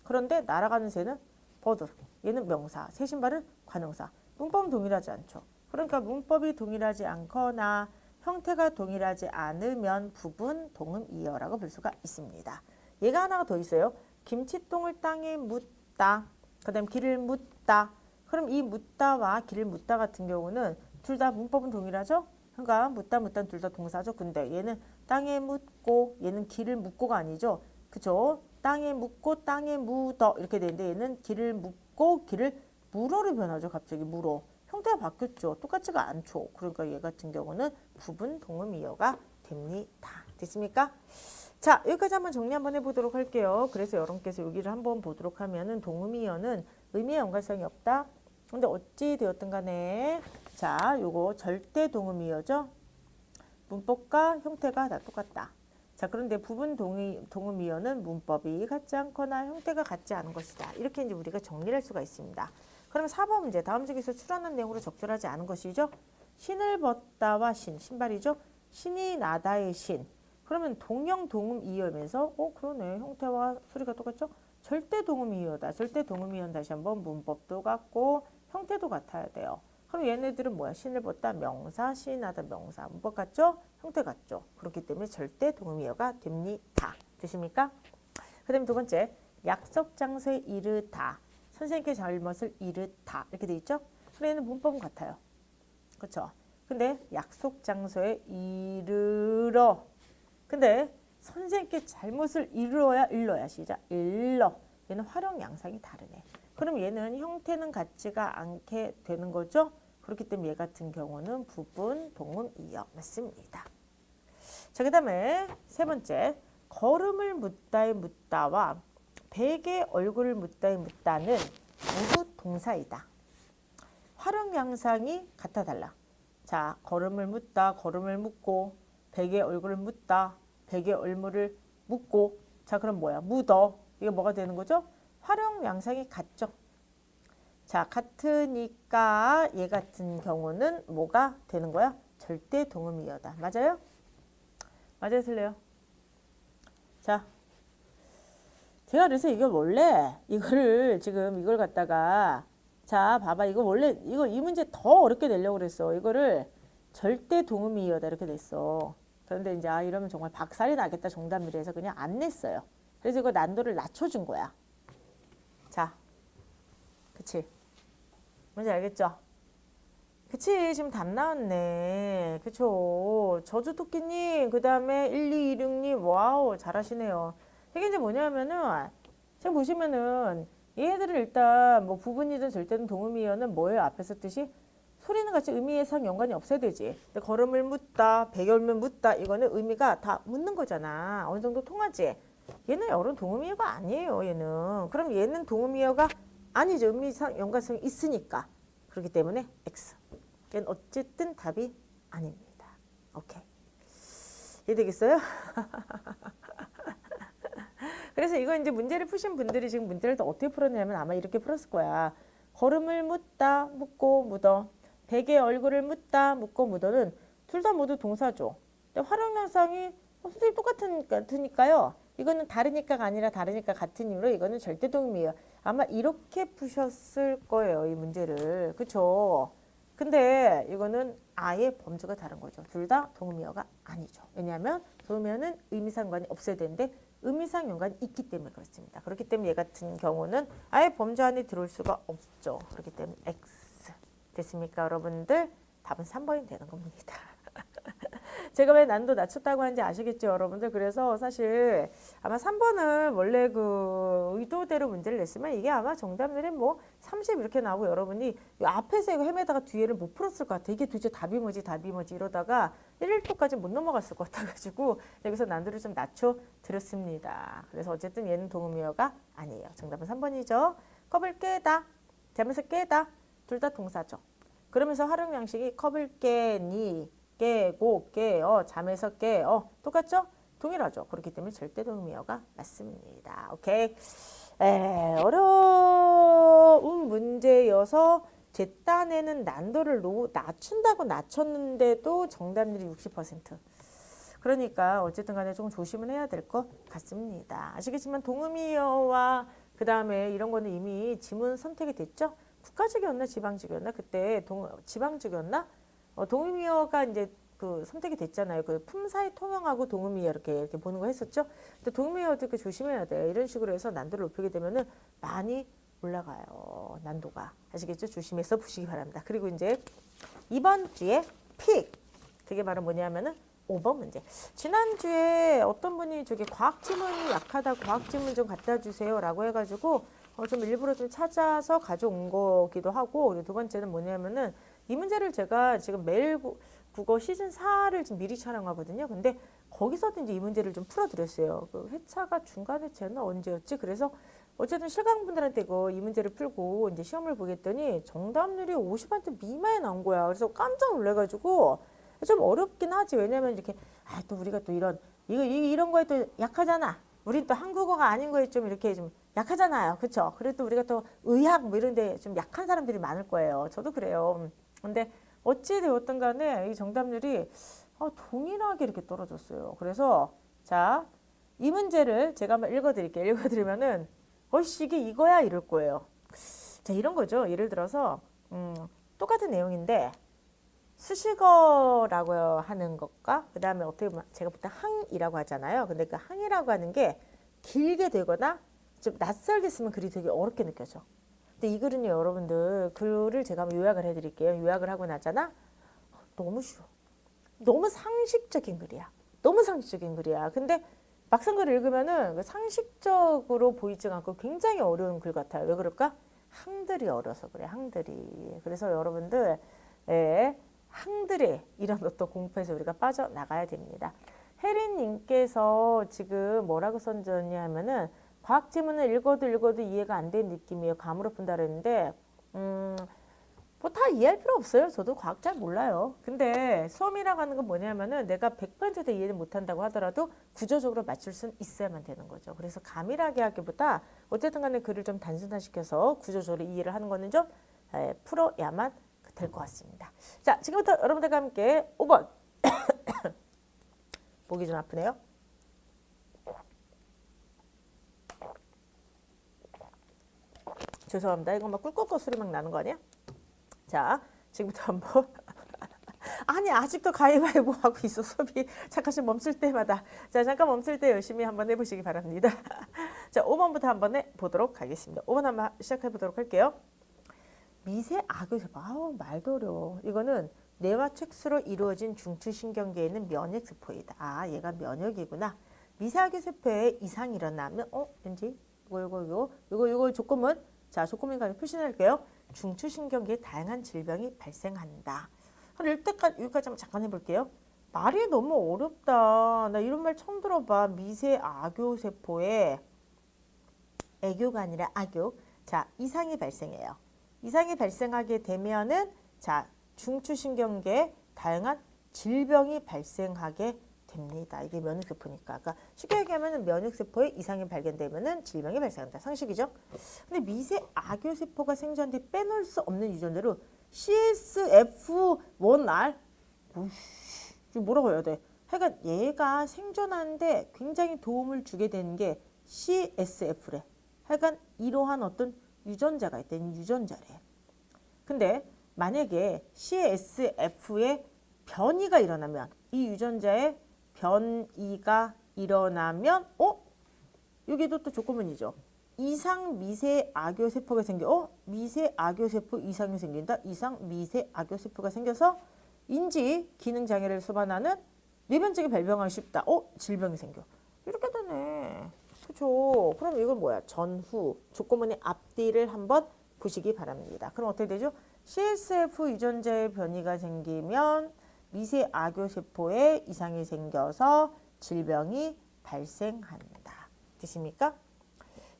그런데 날아가는 새는 버드, 얘는 명사, 새 신발은 관형사. 문법은 동일하지 않죠. 그러니까 문법이 동일하지 않거나 형태가 동일하지 않으면 부분 동음이어라고 볼 수가 있습니다. 얘가 하나가 더 있어요. 김치똥을 땅에 묻다. 그 다음 길을 묻다. 그럼 이 묻다와 길을 묻다 같은 경우는 둘 다 문법은 동일하죠? 그러니까 묻다 묻다는 둘 다 동사죠. 근데 얘는 땅에 묻고 얘는 길을 묻고가 아니죠. 그죠? 땅에 묻고 땅에 묻어 이렇게 되는데 얘는 길을 묻고 길을 물어로 변하죠. 갑자기 물어. 형태가 바뀌었죠. 똑같지가 않죠. 그러니까 얘 같은 경우는 부분 동음이어가 됩니다. 됐습니까? 자, 여기까지 한번 정리 한번 해보도록 할게요. 그래서 여러분께서 여기를 한번 보도록 하면은 동음이어는 의미의 연관성이 없다. 근데 어찌 되었든 간에 자, 요거 절대 동음이어죠. 문법과 형태가 다 똑같다. 자, 그런데 부분 동음이어는 문법이 같지 않거나 형태가 같지 않은 것이다. 이렇게 이제 우리가 정리할 수가 있습니다. 그러면 4번 문제, 다음 중에서 출하는 내용으로 적절하지 않은 것이죠. 신을 벗다와 신발이죠. 신이 나다의 신. 그러면 동형 동음이어면서 그러네. 형태와 소리가 똑같죠. 절대 동음이어다. 절대 동음이어는 다시 한번 문법도 같고 형태도 같아야 돼요. 그럼 얘네들은 뭐야? 신을 벗다 명사, 신이 나다 명사. 문법 같죠? 형태 같죠? 그렇기 때문에 절대 동음이어가 됩니다. 되십니까? 그 다음에 두 번째, 약속 장소에 이르다. 선생님께 잘못을 이르다. 이렇게 돼 있죠? 그럼 얘는 문법은 같아요. 그렇죠? 근데 약속 장소에 이르러. 근데 선생님께 잘못을 이루어야 일러야. 시작. 일러. 얘는 활용 양상이 다르네. 그럼 얘는 형태는 같지가 않게 되는 거죠? 그렇기 때문에 얘 같은 경우는 부분 동음이어. 맞습니다. 자, 그 다음에 세 번째. 걸음을 묻다의 묻다와 베개 얼굴을 묻다의 묻다는 모두 동사이다. 활용 양상이 같아 달라. 자, 걸음을 묻다, 걸음을 묻고, 베개 얼굴을 묻다, 베개 얼굴을 묻고. 자, 그럼 뭐야? 묻어. 이게 뭐가 되는 거죠? 활용 양상이 같죠. 자, 같으니까 얘 같은 경우는 뭐가 되는 거야? 절대 동음이어다. 맞아요? 맞아요, 틀려요? 자, 제가 그래서 이걸 원래 이거를 지금 이걸 갖다가 자, 봐봐. 이거 원래 이 문제 더 어렵게 내려고 그랬어. 이거를 절대 동음이어다 이렇게 냈어. 그런데 이제 이러면 정말 박살이 나겠다 정답률이 해서 그냥 안 냈어요. 그래서 이거 난도를 낮춰준 거야. 자, 그치? 뭔지 알겠죠? 그치? 지금 답 나왔네. 그쵸? 저주토끼님, 그 다음에 1226님, 와우, 잘하시네요. 이게 이제 뭐냐면은, 지금 보시면은, 얘네들은 일단 뭐 부분이든 절대든 동음이어는 뭐예요? 앞에서 뜻이? 소리는 같이 의미상 연관이 없어야 되지. 근데 걸음을 묻다, 베개얼면 묻다, 이거는 의미가 다 묻는 거잖아. 어느 정도 통하지? 얘는 여론 동음이어가 아니에요, 얘는. 그럼 얘는 동음이어가 아니죠. 의미상 연관성이 있으니까. 그렇기 때문에 X. 얘는 어쨌든 답이 아닙니다. 오케이. 이해되겠어요? 그래서 이거 이제 문제를 푸신 분들이 지금 문제를 또 어떻게 풀었냐면 아마 이렇게 풀었을 거야. 걸음을 묻다, 묻고, 묻어. 베개 얼굴을 묻다, 묻고, 묻어는 둘 다 모두 동사죠. 근데 활용량상이 선생님 똑같으니까요. 이거는 다르니까가 아니라 다르니까 같은 이유로 이거는 절대동음이에요. 아마 이렇게 푸셨을 거예요. 이 문제를. 그쵸? 근데 이거는 아예 범주가 다른 거죠. 둘 다 동음이어가 아니죠. 왜냐하면 동음이어는 의미상관이 없어야 되는데 의미상 연관이 있기 때문에 그렇습니다. 그렇기 때문에 얘 같은 경우는 아예 범주 안에 들어올 수가 없죠. 그렇기 때문에 X. 됐습니까, 여러분들? 답은 3번이 되는 겁니다. 제가 왜 난도 낮췄다고 하는지 아시겠죠, 여러분들? 그래서 사실 아마 3번을 원래 그 의도대로 문제를 냈으면 이게 아마 정답률이 뭐 30 이렇게 나오고 여러분이 앞에서 이거 헤매다가 뒤에를 못 풀었을 것 같아. 이게 도대체 답이 뭐지 이러다가 1일토까지 못 넘어갔을 것 같아가지고 여기서 난도를 좀 낮춰드렸습니다. 그래서 어쨌든 얘는 동음이어가 아니에요. 정답은 3번이죠. 컵을 깨다, 자면서 깨다, 둘 다 동사죠. 그러면서 활용 양식이 컵을 깨니, 깨고, 깨어, 잠에서 깨어. 똑같죠? 동일하죠. 그렇기 때문에 절대 동음이어가 맞습니다. 오케이. 어려운 문제여서 제 딴에는 난도를 낮춘다고 낮췄는데도 정답률이 60%. 그러니까 어쨌든 간에 조금 조심을 해야 될 것 같습니다. 아시겠지만 동음이어와 그 다음에 이런 거는 이미 지문 선택이 됐죠? 국가직이었나 지방직이었나? 그때 지방직이었나? 동음이어가 이제 그 선택이 됐잖아요. 그 품사의 통용하고 동음이어 이렇게 보는 거 했었죠. 근데 동음이어도 이렇게 조심해야 돼. 이런 식으로 해서 난도를 높이게 되면은 많이 올라가요. 난도가. 아시겠죠? 조심해서 보시기 바랍니다. 그리고 이제 이번 주에 픽. 그게 바로 뭐냐면은 5번 문제. 지난주에 어떤 분이 저기 과학 지문이 약하다, 과학 지문 좀 갖다 주세요라고 해가지고 좀 일부러 좀 찾아서 가져온 거기도 하고, 그리고 두 번째는 뭐냐면은 이 문제를 제가 지금 매일 국어 시즌 4를 지금 미리 촬영하거든요. 근데 거기서도 이제 이 문제를 좀 풀어드렸어요. 그 회차가 중간 회차였나 언제였지? 그래서 어쨌든 실강분들한테 이 문제를 풀고 이제 시험을 보겠더니 정답률이 50% 미만에 나온 거야. 그래서 깜짝 놀래가지고 좀 어렵긴 하지. 왜냐면 이렇게 또 우리가 또 이런 거에 또 약하잖아. 우린 또 한국어가 아닌 거에 좀 이렇게 좀 약하잖아요. 그렇죠? 그래도 우리가 또 의학 뭐 이런 데 좀 약한 사람들이 많을 거예요. 저도 그래요. 근데 어찌 되었든 간에 이 정답률이 동일하게 이렇게 떨어졌어요. 그래서 자, 이 문제를 제가 한번 읽어드릴게요. 읽어드리면은 어이씨 이게 이거야 이럴 거예요. 자, 이런 거죠. 예를 들어서 똑같은 내용인데 수식어라고 하는 것과 그 다음에 어떻게 보면 제가 보통 항이라고 하잖아요. 근데 그 항이라고 하는 게 길게 되거나 좀 낯설게 쓰면 글이 되게 어렵게 느껴져. 근데 이 글은요, 여러분들 글을 제가 한번 요약을 해드릴게요. 요약을 하고 나잖아. 너무 쉬워. 너무 상식적인 글이야. 너무 상식적인 글이야. 근데 막상 글을 읽으면은 그 상식적으로 보이지가 않고 굉장히 어려운 글 같아요. 왜 그럴까? 항들이 어려서 그래. 항들이. 그래서 여러분들 항들이 이런 어떤 공포에서 우리가 빠져나가야 됩니다. 혜린님께서 지금 뭐라고 썼냐면은 과학 지문을 읽어도 이해가 안 되는 느낌이에요. 감으로 푼다 그랬는데 뭐 다 이해할 필요 없어요. 저도 과학 잘 몰라요. 근데 수험이라고 하는 건 뭐냐면은 내가 100% 이해를 못한다고 하더라도 구조적으로 맞출 수는 있어야만 되는 거죠. 그래서 감이라게 하기보다 어쨌든 간에 글을 좀 단순화시켜서 구조적으로 이해를 하는 거는 좀 풀어야만 될 것 같습니다. 자, 지금부터 여러분들과 함께 5번 목이 좀 아프네요. 죄송합니다. 이거 막 꿀꺽꿀 소리 막 나는 거 아니야? 자, 지금부터 한번 아니 아직도 가위바위보 하고 있어. 수업이 잠깐씩 멈출 때마다. 자, 잠깐 멈출 때 열심히 한번 해보시기 바랍니다. 자, 5번부터 한번 해보도록 하겠습니다. 5번 한번 시작해 보도록 할게요. 미세 악유세포. 말도 어려워. 이거는 뇌와 척수로 이루어진 중추신경계에 있는 면역세포이다. 얘가 면역이구나. 미세 악유세포에 이상이 일어나면 왠지 이거 조건문. 자, 조건문 가지고 표시할게요. 중추신경계에 다양한 질병이 발생한다. 여기까지 한번 잠깐 해볼게요. 말이 너무 어렵다. 나 이런 말 처음 들어봐. 미세 악유세포에 애교가 아니라 악유. 자, 이상이 발생해요. 이상이 발생하게 되면은 자, 중추신경계에 다양한 질병이 발생하게 됩니다. 이게 면역세포니까. 그러니까 쉽게 얘기하면 면역세포에 이상이 발견되면은 질병이 발생한다. 상식이죠? 근데 미세 악유세포가 생존하는데 빼놓을 수 없는 유전자로 CSF1R 뭐라고 해야 돼? 하여간 얘가 생존하는데 굉장히 도움을 주게 되는 게 CSF래. 하여간 이러한 어떤 유전자가 있다는 유전자래. 근데 만약에 CSF에 변이가 일어나면 이 유전자에 변이가 일어나면 여기도 또 조건문이죠. 이상 미세 악유세포가 생겨 미세 악유세포 이상이 생긴다. 이상 미세 악유세포가 생겨서 인지 기능 장애를 수반하는 뇌변증이 발병하기 쉽다. 질병이 생겨. 이렇게 되네. 그렇죠. 그럼 이건 뭐야? 전후 조건문의 앞뒤를 한번 보시기 바랍니다. 그럼 어떻게 되죠? CSF 유전자의 변이가 생기면 미세 악유세포에 이상이 생겨서 질병이 발생한다. 되십니까?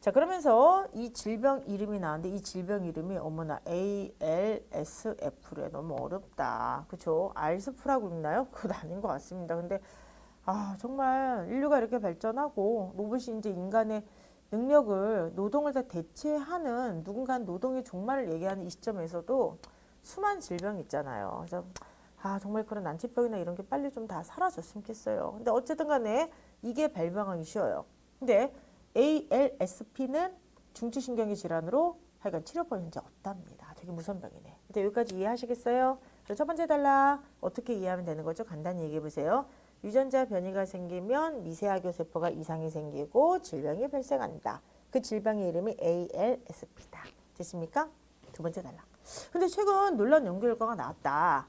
자, 그러면서 이 질병 이름이 나왔는데 이 질병 이름이 어머나 ALSF래. 너무 어렵다. 그렇죠? 알스프라고 읽나요? 그건 아닌 것 같습니다. 근데 정말 인류가 이렇게 발전하고 로봇이 이제 인간의 능력을 노동을 다 대체하는 누군가 노동의 종말을 얘기하는 이 시점에서도 수많은 질병이 있잖아요. 그래서 정말 그런 난치병이나 이런 게 빨리 좀 다 사라졌으면 좋겠어요. 근데 어쨌든 간에 이게 발병하기 쉬워요. 근데 ALSP는 중추신경계 질환으로 하여간 치료법이 현재 없답니다. 되게 무서운 병이네. 근데 여기까지 이해하시겠어요? 첫 번째 단락 어떻게 이해하면 되는 거죠? 간단히 얘기해 보세요. 유전자 변이가 생기면 미세악유세포가 이상이 생기고 질병이 발생한다. 그 질병의 이름이 ALSP다. 됐습니까? 두 번째 단락. 근데 최근 놀라운 연구 결과가 나왔다.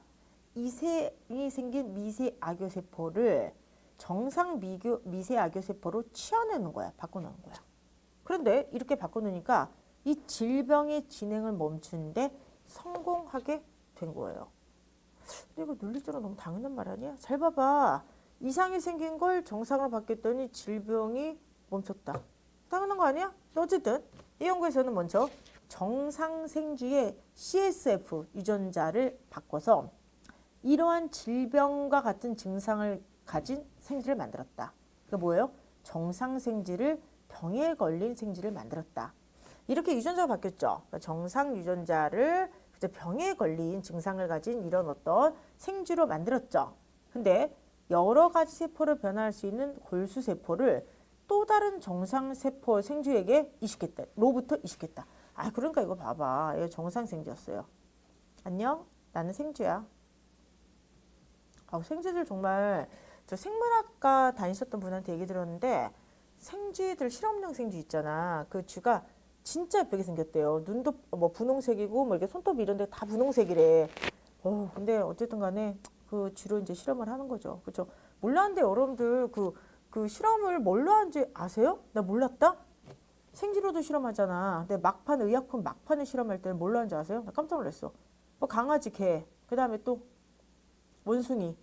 이상이 생긴 미세악유세포를 정상 미세악유세포로 치워내는 거야. 바꿔놓은 거야. 그런데 이렇게 바꿔놓으니까 이 질병의 진행을 멈추는데 성공하게 된 거예요. 근데 이거 논리적으로 너무 당연한 말 아니야? 잘 봐봐. 이상이 생긴 걸 정상으로 바뀌었더니 질병이 멈췄다. 당연한 거 아니야? 어쨌든 이 연구에서는 먼저 정상생쥐의 CSF 유전자를 바꿔서 이러한 질병과 같은 증상을 가진 생쥐를 만들었다. 그게 뭐예요? 정상 생쥐를 병에 걸린 생쥐를 만들었다. 이렇게 유전자가 바뀌었죠. 그러니까 정상 유전자를 병에 걸린 증상을 가진 이런 어떤 생쥐로 만들었죠. 근데 여러 가지 세포를 변화할 수 있는 골수 세포를 또 다른 정상 세포 생쥐에게 이식했다. 로부터 이식했다. 아, 그러니까 이거 봐봐. 이거 정상 생쥐였어요. 안녕, 나는 생쥐야. 생쥐들 정말 저 생물학과 다니셨던 분한테 얘기 들었는데 생쥐들 실험용 생쥐 있잖아. 그 쥐가 진짜 예쁘게 생겼대요. 눈도 뭐 분홍색이고 뭐 이렇게 손톱 이런 데 다 분홍색이래. 근데 어쨌든 간에 그 쥐로 이제 실험을 하는 거죠. 그렇죠? 몰랐는데 여러분들 그 실험을 뭘로 하는지 아세요? 나 몰랐다? 생쥐로도 실험하잖아. 근데 막판 의약품 막판에 실험할 때는 뭘로 하는지 아세요? 나 깜짝 놀랐어. 뭐 강아지, 개, 그 다음에 또 원숭이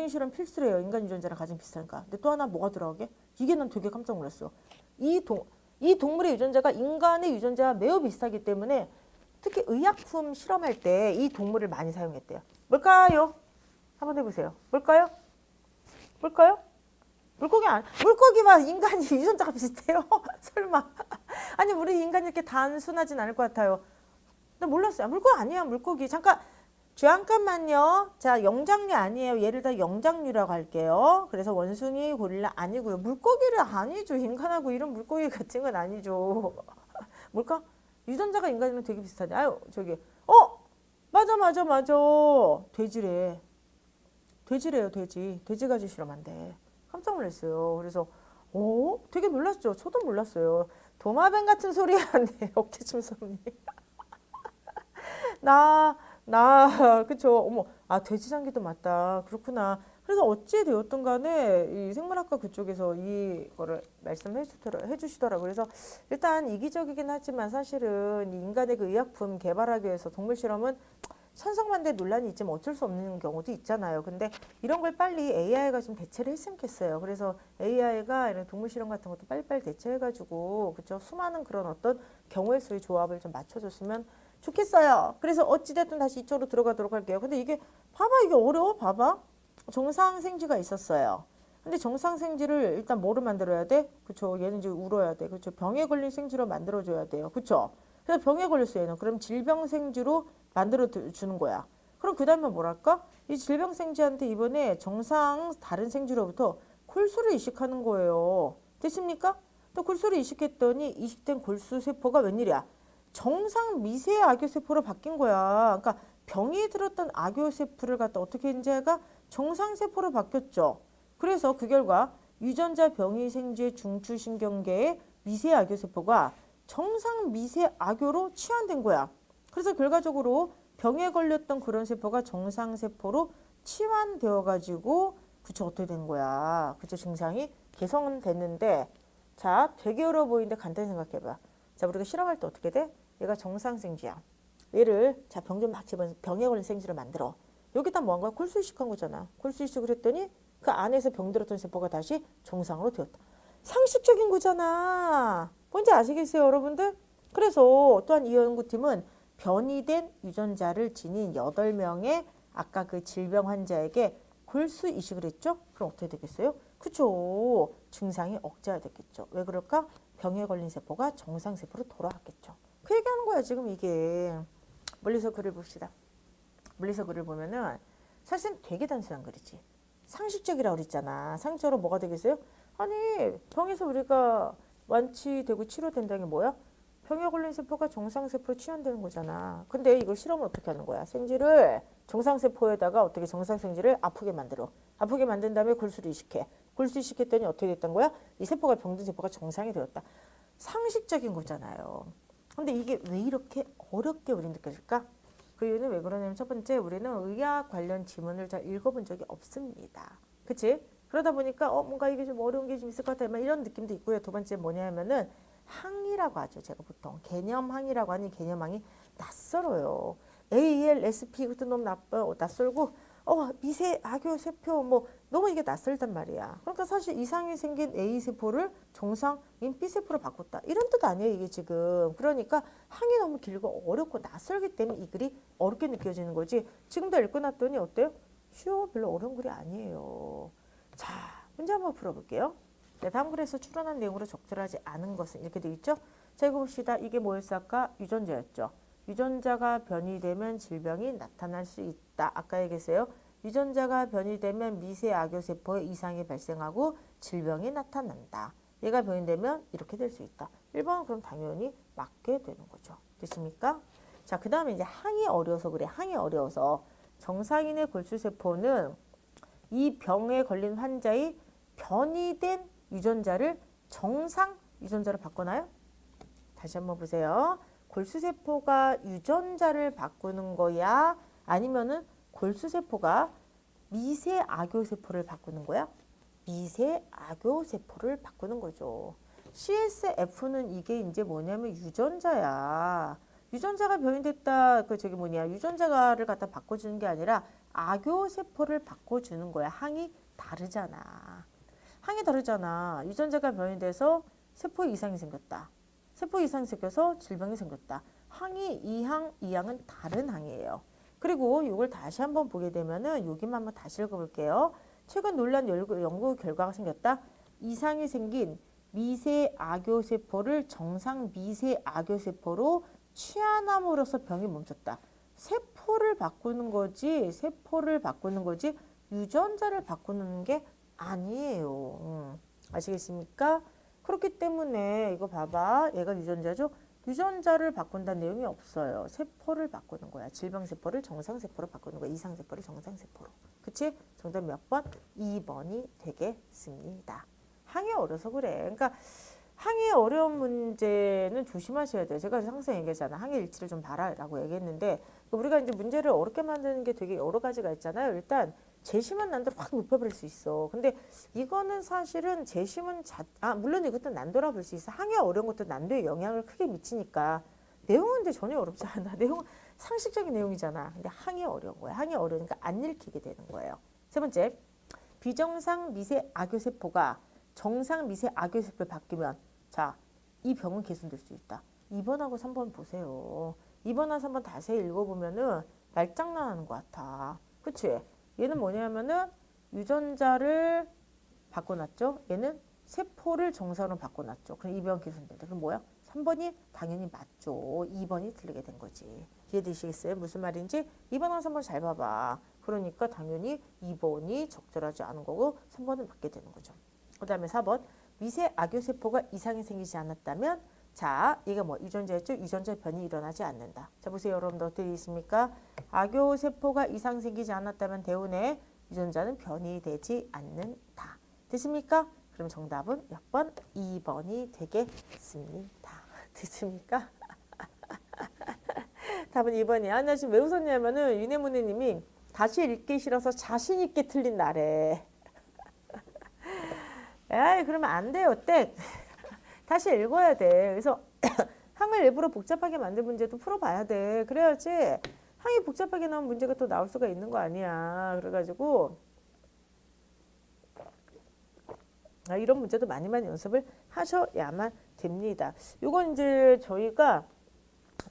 실험 필수래요. 인간 유전자랑 가장 비슷하니까. 근데 또 하나 뭐가 들어가게? 이게 난 되게 깜짝 놀랐어. 이 동물의 유전자가 인간의 유전자와 매우 비슷하기 때문에 특히 의약품 실험할 때 이 동물을 많이 사용했대요. 뭘까요? 한번 해보세요. 뭘까요? 물고기와 인간이 유전자가 비슷해요? 설마. 아니 우리 인간이 이렇게 단순하진 않을 것 같아요. 나 몰랐어요. 물고기 아니야. 물고기. 잠깐만요. 자, 영장류 아니에요. 예를 들어 영장류라고 할게요. 그래서 원숭이, 고릴라 아니고요. 물고기를 아니죠. 인간하고 이런 물고기 같은 건 아니죠. 뭘까? 유전자가 인간이랑 되게 비슷하네. 아유, 저기. 맞아. 돼지래요, 돼지. 돼지 가지고 실험한대. 깜짝 놀랐어요. 그래서 되게 놀랐죠. 저도 몰랐어요. 도마뱀 같은 소리 하네. 어깨춤소리. 그쵸. 어머, 돼지장기도 맞다. 그렇구나. 그래서 어찌 되었든 간에 이 생물학과 그쪽에서 이거를 말씀해 주시더라고요. 그래서 일단 이기적이긴 하지만 사실은 이 인간의 그 의약품 개발하기 위해서 동물 실험은 천성만대 논란이 있지만 어쩔 수 없는 경우도 있잖아요. 근데 이런 걸 빨리 AI가 좀 대체를 했으면 좋겠어요. 그래서 AI가 이런 동물 실험 같은 것도 빨리빨리 대체해가지고 그쵸? 수많은 그런 어떤 경우의 수의 조합을 좀 맞춰줬으면 좋겠어요. 그래서 어찌됐든 다시 이쪽으로 들어가도록 할게요. 근데 이게 이게 어려워. 봐봐. 정상 생쥐가 있었어요. 근데 정상 생쥐를 일단 뭐로 만들어야 돼? 그쵸? 얘는 이제 울어야 돼. 그쵸? 병에 걸린 생쥐로 만들어줘야 돼요. 그쵸? 그래서 병에 걸렸어 얘는. 그럼 질병 생쥐로 만들어 주는 거야. 그럼 그 다음에 뭐랄까? 이 질병 생쥐한테 이번에 정상 다른 생쥐로부터 골수를 이식하는 거예요. 됐습니까? 또 골수를 이식했더니 이식된 골수 세포가 웬일이야? 정상 미세 악효세포로 바뀐 거야. 그러니까 병이 들었던 악효세포를 갖다 어떻게 했는지 가 정상세포로 바뀌었죠. 그래서 그 결과 유전자 병이 생쥐의 중추신경계의 미세 악효세포가 정상 미세 악효로 치환된 거야. 그래서 결과적으로 병에 걸렸던 그런 세포가 정상세포로 치환되어 가지고 그쵸 어떻게 된 거야. 그쵸 증상이 개선됐는데 자 되게 어려워 보이는데 간단히 생각해봐. 자 우리가 실험할 때 어떻게 돼? 얘가 정상 생쥐야. 얘를 자 병 좀 막 집어서 병에 걸린 생쥐를 만들어. 여기다 뭐 한 거야? 골수 이식한 거잖아. 골수 이식을 했더니 그 안에서 병들었던 세포가 다시 정상으로 되었다. 상식적인 거잖아. 뭔지 아시겠어요 여러분들? 그래서 또한 이 연구팀은 변이된 유전자를 지닌 8명의 아까 그 질병 환자에게 골수 이식을 했죠? 그럼 어떻게 되겠어요? 그쵸. 증상이 억제됐겠죠. 왜 그럴까? 병에 걸린 세포가 정상세포로 돌아왔겠죠. 그 얘기하는 거야 지금 이게. 멀리서 글을 봅시다. 멀리서 글을 보면은 사실은 되게 단순한 글이지. 상식적이라고 그랬잖아. 상식적으로 뭐가 되겠어요? 아니 병에서 우리가 완치되고 치료된다는 게 뭐야? 병에 걸린 세포가 정상세포로 치환되는 거잖아. 근데 이걸 실험을 어떻게 하는 거야? 생쥐를 정상세포에다가 어떻게 정상생쥐를 아프게 만들어. 아프게 만든 다음에 골수를 이식해. 골수 이식했더니 어떻게 됐던 거야? 이 세포가 병든 세포가 정상이 되었다. 상식적인 거잖아요. 근데 이게 왜 이렇게 어렵게 우리 느껴질까? 그 이유는 왜 그러냐면 첫 번째 우리는 의학 관련 지문을 잘 읽어본 적이 없습니다. 그치? 그러다 보니까 뭔가 이게 좀 어려운 게 좀 있을 것 같아. 이런 느낌도 있고요. 두 번째 뭐냐면은 항이라고 하죠. 제가 보통 개념항이라고 하는 개념항이 낯설어요. ALSP 그것도 너무 낯설고 미세 악효 세포 뭐 너무 이게 낯설단 말이야. 그러니까 사실 이상이 생긴 A세포를 정상인 B세포로 바꿨다. 이런 뜻 아니에요 이게 지금. 그러니까 항이 너무 길고 어렵고 낯설기 때문에 이 글이 어렵게 느껴지는 거지. 지금 다 읽고 났더니 어때요? 쉬워. 별로 어려운 글이 아니에요. 자, 문제 한번 풀어볼게요. 네, 다음 글에서 추론한 내용으로 적절하지 않은 것은 이렇게 되어 있죠. 자, 이거 봅시다. 이게 뭐였어? 아까 유전자였죠. 유전자가 변이되면 질병이 나타날 수 있다. 아까 얘기했어요. 유전자가 변이되면 미세 악요세포의 이상이 발생하고 질병이 나타난다. 얘가 변이되면 이렇게 될 수 있다. 1번은 그럼 당연히 맞게 되는 거죠. 됐습니까? 자, 그 다음에 이제 항이 어려워서 그래. 항이 어려워서 정상인의 골수세포는 이 병에 걸린 환자의 변이된 유전자를 정상 유전자로 바꾸나요? 다시 한번 보세요. 골수세포가 유전자를 바꾸는 거야? 아니면은 골수세포가 미세악요세포를 바꾸는 거야? 미세악요세포를 바꾸는 거죠. CSF는 이게 이제 뭐냐면 유전자야. 유전자가 변이됐다. 그 저기 뭐냐. 유전자를 갖다 바꿔주는 게 아니라 악요세포를 바꿔주는 거야. 항이 다르잖아. 항이 다르잖아. 유전자가 변이돼서 세포 이상이 생겼다. 세포 이상이 생겨서 질병이 생겼다. 항이 이 항은 다른 항이에요. 그리고 이걸 다시 한번 보게 되면은 여기만 한번 다시 읽어볼게요. 최근 논란 연구 결과가 생겼다. 이상이 생긴 미세악요세포를 정상 미세악요세포로 취한함으로써 병이 멈췄다. 세포를 바꾸는 거지, 세포를 바꾸는 거지, 유전자를 바꾸는 게 아니에요. 아시겠습니까? 그렇기 때문에 이거 봐봐. 얘가 유전자죠? 유전자를 바꾼다는 내용이 없어요. 세포를 바꾸는 거야. 질병세포를 정상세포로 바꾸는 거야. 이상세포를 정상세포로. 그치? 정답 몇 번? 2번이 되겠습니다. 항이 어려서 그래. 그러니까 항이 어려운 문제는 조심하셔야 돼요. 제가 항상 얘기하잖아. 항의 일치를 좀 봐라라고 얘기했는데 우리가 이제 문제를 어렵게 만드는 게 되게 여러 가지가 있잖아요. 일단 재심은 난도를 확 높여버릴 수 있어. 근데 이거는 사실은 재심은 물론 이것도 난도라 볼 수 있어. 항의 어려운 것도 난도에 영향을 크게 미치니까 내용은 근데 전혀 어렵지 않아. 내용은 상식적인 내용이잖아. 근데 항이 어려운 거야. 항이 어려우니까 안 읽히게 되는 거예요. 세 번째, 비정상 미세 악요세포가 정상 미세 악요세포로 바뀌면 자, 이 병은 개선될 수 있다. 2번하고 3번 보세요. 2번하고 3번 다시 읽어보면은 말장난하는 것 같아. 그치? 얘는 뭐냐면은 유전자를 바꿔놨죠. 얘는 세포를 정상으로 바꿔놨죠. 그럼 이 병 개선된다. 그럼 뭐야? 3번이 당연히 맞죠. 2번이 틀리게 된 거지. 이해되시겠어요? 무슨 말인지? 2번하고 3번 잘 봐봐. 그러니까 당연히 2번이 적절하지 않은 거고 3번은 맞게 되는 거죠. 그 다음에 4번. 미세 악요세포가 이상이 생기지 않았다면 자, 이게 뭐 유전자였죠? 유전자 변이 일어나지 않는다. 자, 보세요. 여러분들 어떻게 있습니까? 악요세포가 이상 생기지 않았다면 대운의 유전자는 변이되지 않는다. 됐습니까? 그럼 정답은 몇 번? 2번이 되겠습니다. 됐습니까? 답은 2번이야. 나 지금 왜 웃었냐면은 유네모네님이 다시 읽기 싫어서 자신 있게 틀린 날에 에이 그러면 안 돼요. 땡. 다시 읽어야 돼. 그래서 항을 일부러 복잡하게 만든 문제도 풀어봐야 돼. 그래야지 항이 복잡하게 나온 문제가 또 나올 수가 있는 거 아니야. 그래가지고 이런 문제도 많이 연습을 하셔야만 됩니다. 요건 이제 저희가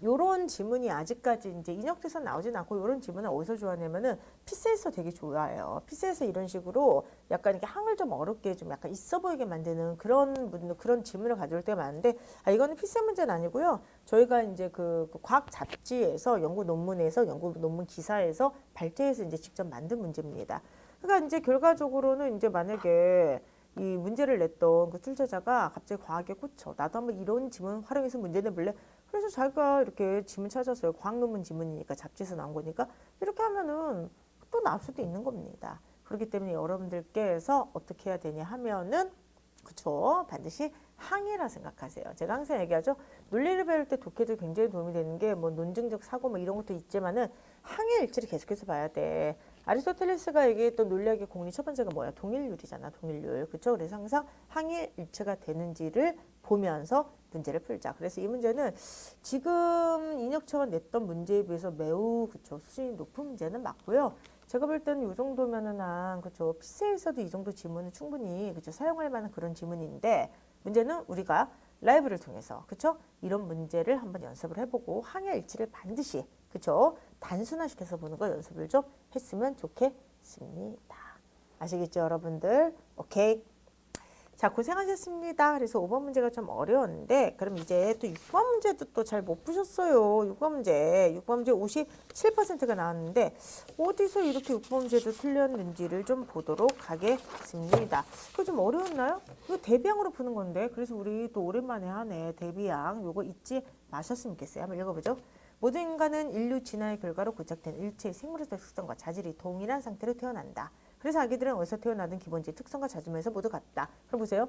요런 지문이 아직까지 이제 인역돼서 나오진 않고 요런 지문을 어디서 좋아하냐면은 피스에서 되게 좋아해요. 피스에서 이런 식으로 약간 이렇게 항을 좀 어렵게 좀 약간 있어 보이게 만드는 그런 지문을 가져올 때가 많은데 이거는 피스 문제는 아니고요. 저희가 이제 그 과학 잡지에서 연구 논문에서 연구 논문 기사에서 발제해서 이제 직접 만든 문제입니다. 그러니까 이제 결과적으로는 이제 만약에 이 문제를 냈던 그 출제자가 갑자기 과학에 꽂혀. 나도 한번 이런 지문 활용해서 문제 내볼래? 그래서 자기가 이렇게 지문 찾았어요. 과학 논문 지문이니까 잡지에서 나온 거니까 이렇게 하면은 또 나올 수도 있는 겁니다. 그렇기 때문에 여러분들께서 어떻게 해야 되냐 하면은 그쵸? 반드시 항이라 생각하세요. 제가 항상 얘기하죠. 논리를 배울 때 독해도 굉장히 도움이 되는 게 뭐 논증적 사고 뭐 이런 것도 있지만은 항의 일치를 계속해서 봐야 돼. 아리스토텔레스가 얘기했던 논리학의 공리 첫 번째가 뭐야? 동일률이잖아. 동일률. 그쵸? 그래서 항상 항의 일치가 되는지를 보면서 문제를 풀자. 그래서 이 문제는 지금 인혁처가 냈던 문제에 비해서 매우 그쵸? 수준이 높은 문제는 맞고요. 제가 볼 때는 이 정도면은 그쵸? 피스에서도 이 정도 지문은 충분히 그쵸? 사용할 만한 그런 지문인데 문제는 우리가 라이브를 통해서 그쵸? 이런 문제를 한번 연습을 해보고 항의 일치를 반드시 그쵸? 단순화시켜서 보는 거 연습을 좀 했으면 좋겠습니다. 아시겠죠, 여러분들? 오케이. 자, 고생하셨습니다. 그래서 5번 문제가 좀 어려웠는데 그럼 이제 또 6번 문제도 또 잘 못 푸셨어요. 6번 문제 57%가 나왔는데 어디서 이렇게 6번 문제도 틀렸는지를 좀 보도록 하겠습니다. 그거 좀 어려웠나요? 이거 대비항으로 푸는 건데 그래서 우리 또 오랜만에 하네. 대비항 요거 잊지 마셨으면 좋겠어요. 한번 읽어보죠. 모든 인간은 인류 진화의 결과로 고착된 일체의 생물의 특성과 자질이 동일한 상태로 태어난다. 그래서 아기들은 어디서 태어나든 기본적인 특성과 자질에서 모두 같다. 그럼 보세요.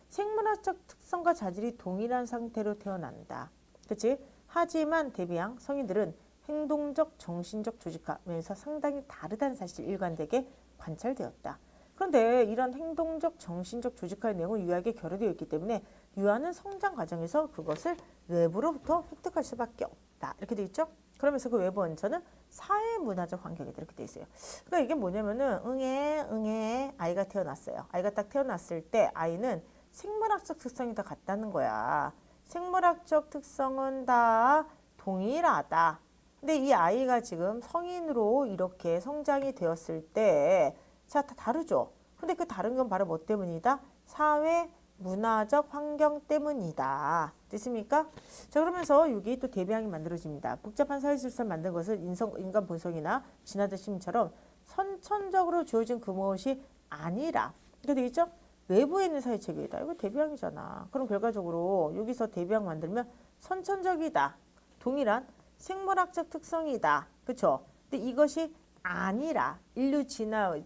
생물학적 특성과 자질이 동일한 상태로 태어난다. 그치? 하지만 대비양 성인들은 행동적, 정신적 조직화면서 상당히 다르다는 사실이 일관되게 관찰되었다. 그런데 이런 행동적, 정신적 조직화의 내용은 유아에게 결여되어 있기 때문에 유아는 성장 과정에서 그것을 외부로부터 획득할 수밖에 없다. 이렇게 돼 있죠? 그러면서 그 외부 원천은 사회문화적 환경이다. 이렇게 돼 있어요. 그러니까 이게 뭐냐면은 응애 아이가 태어났어요. 아이가 딱 태어났을 때 아이는 생물학적 특성이 다 같다는 거야. 생물학적 특성은 다 동일하다. 근데 이 아이가 지금 성인으로 이렇게 성장이 되었을 때 자, 다 다르죠. 근데 그 다른 건 바로 뭐 때문이다? 사회 문화적 환경 때문이다. 됐습니까? 자, 그러면서 여기 또 대비항이 만들어집니다. 복잡한 사회질서를 만든 것을 인간 본성이나 진화된 심리처럼 선천적으로 주어진 그 무엇이 아니라 이렇게 되어 있죠? 외부에 있는 사회체계이다. 이거 대비항이잖아. 그럼 결과적으로 여기서 대비항 만들면 선천적이다. 동일한 생물학적 특성이다. 그쵸? 근데 이것이 아니라 인류 진화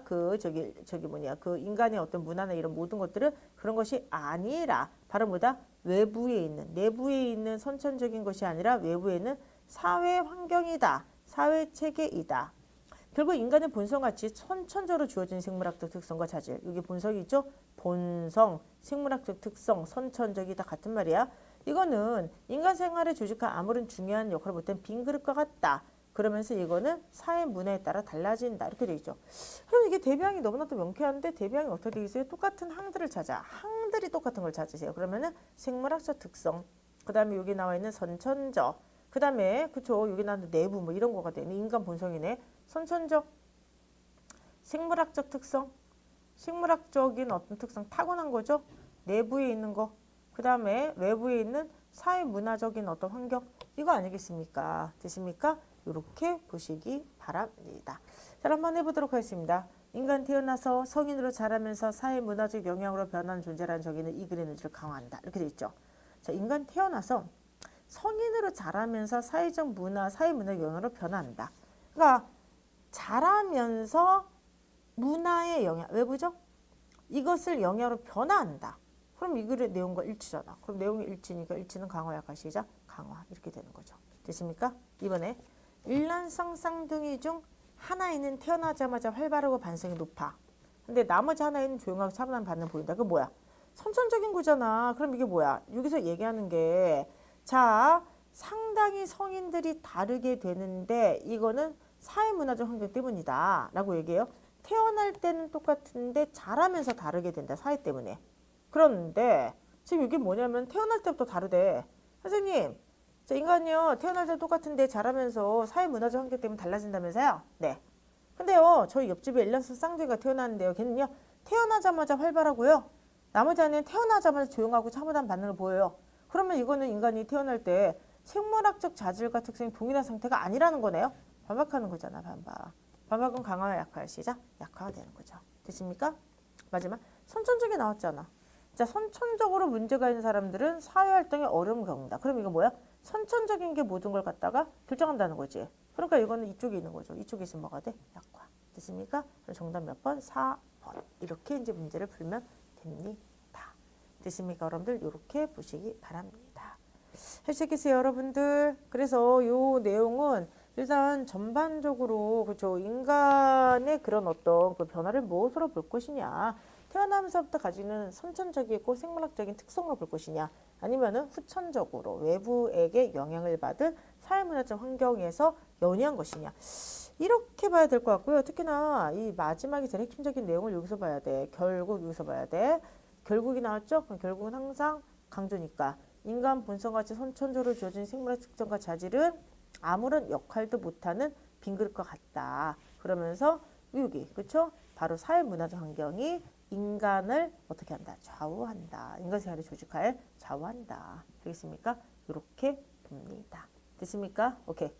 그 인간의 어떤 문화나 이런 모든 것들은 그런 것이 아니라 바로 뭐다? 외부에 있는 내부에 있는 선천적인 것이 아니라 외부에 있는 사회 환경이다. 사회 체계이다. 결국 인간의 본성같이 선천적으로 주어진 생물학적 특성과 자질 여기 본성이 있죠? 본성, 생물학적 특성, 선천적이다 같은 말이야. 이거는 인간 생활의 조직화 아무런 중요한 역할을 못한 빈 그릇과 같다. 그러면서 이거는 사회 문화에 따라 달라진다. 이렇게 돼 있죠. 그럼 이게 대비항이 너무나도 명쾌한데 대비항이 어떻게 되어 있어요? 똑같은 항들을 찾아. 항들이 똑같은 걸 찾으세요. 그러면은 생물학적 특성. 그 다음에 여기 나와 있는 선천적. 그 다음에 그쵸. 여기 나오는 내부 뭐 이런 거가 되네. 인간 본성이네. 선천적. 생물학적 특성. 생물학적인 어떤 특성 타고난 거죠. 내부에 있는 거. 그 다음에 외부에 있는 사회 문화적인 어떤 환경. 이거 아니겠습니까? 되십니까? 이렇게 보시기 바랍니다. 자, 한번 해보도록 하겠습니다. 인간 태어나서 성인으로 자라면서 사회 문화적 영향으로 변하는 존재라는 저기는 이 글의 에너지를 강화한다. 이렇게 돼 있죠. 자, 인간 태어나서 성인으로 자라면서 사회적 문화, 사회 문화 영향으로 변화한다. 그러니까 자라면서 문화의 영향, 외부죠? 이것을 영향으로 변화한다. 그럼 이 글의 내용과 일치잖아. 그럼 내용이 일치니까 일치는 강화, 약화, 시작, 강화 이렇게 되는 거죠. 됐습니까? 이번에 일란성 쌍둥이 중 하나에는 태어나자마자 활발하고 반성이 높아. 근데 나머지 하나에는 조용하고 차분한 반응을 보인다. 그게 뭐야? 선천적인 거잖아. 그럼 이게 뭐야? 여기서 얘기하는 게 자, 상당히 성인들이 다르게 되는데 이거는 사회문화적 환경 때문이다. 라고 얘기해요. 태어날 때는 똑같은데 자라면서 다르게 된다. 사회 때문에. 그런데 지금 이게 뭐냐면 태어날 때부터 다르대. 선생님. 자, 인간이요. 태어날 때 똑같은데 자라면서 사회문화적 환경 때문에 달라진다면서요? 네. 근데요. 저희 옆집에 일란성 쌍둥이가 태어났는데요. 걔는요. 태어나자마자 활발하고요. 나머지 아이는 태어나자마자 조용하고 차분한 반응을 보여요. 그러면 이거는 인간이 태어날 때 생물학적 자질과 특성이 동일한 상태가 아니라는 거네요. 반박하는 거잖아. 반박. 반박은 강화와 약화야. 시작. 약화가 되는 거죠. 됐습니까? 마지막. 선천적이 나왔잖아. 자, 선천적으로 문제가 있는 사람들은 사회활동에 어려움을 겪는다. 그럼 이거 뭐야? 선천적인 게 모든 걸 갖다가 결정한다는 거지. 그러니까 이거는 이쪽에 있는 거죠. 이쪽에 있으면 뭐가 돼? 약화. 됐습니까? 정답 몇 번? 4번. 이렇게 이제 문제를 풀면 됩니다. 됐습니까? 여러분들 이렇게 보시기 바랍니다. 할 수 있겠어요, 여러분들? 그래서 요 내용은 일단 전반적으로 그렇죠. 인간의 그런 어떤 그 변화를 무엇으로 볼 것이냐. 태어나면서부터 가지는 선천적이고 생물학적인 특성으로 볼 것이냐. 아니면은 후천적으로 외부에게 영향을 받은 사회문화적 환경에서 연이한 것이냐. 이렇게 봐야 될 것 같고요. 특히나 이 마지막에 제일 핵심적인 내용을 여기서 봐야 돼. 결국 여기서 봐야 돼. 결국이 나왔죠? 그럼 결국은 항상 강조니까. 인간 본성같이 선천적으로 주어진 생물의 특성과 자질은 아무런 역할도 못하는 빈 그릇과 같다. 그러면서 여기 그쵸? 바로 사회 문화적 환경이 인간을 어떻게 한다? 좌우한다. 인간 생활의 조직하에 좌우한다. 되겠습니까? 이렇게 봅니다. 됐습니까? 오케이.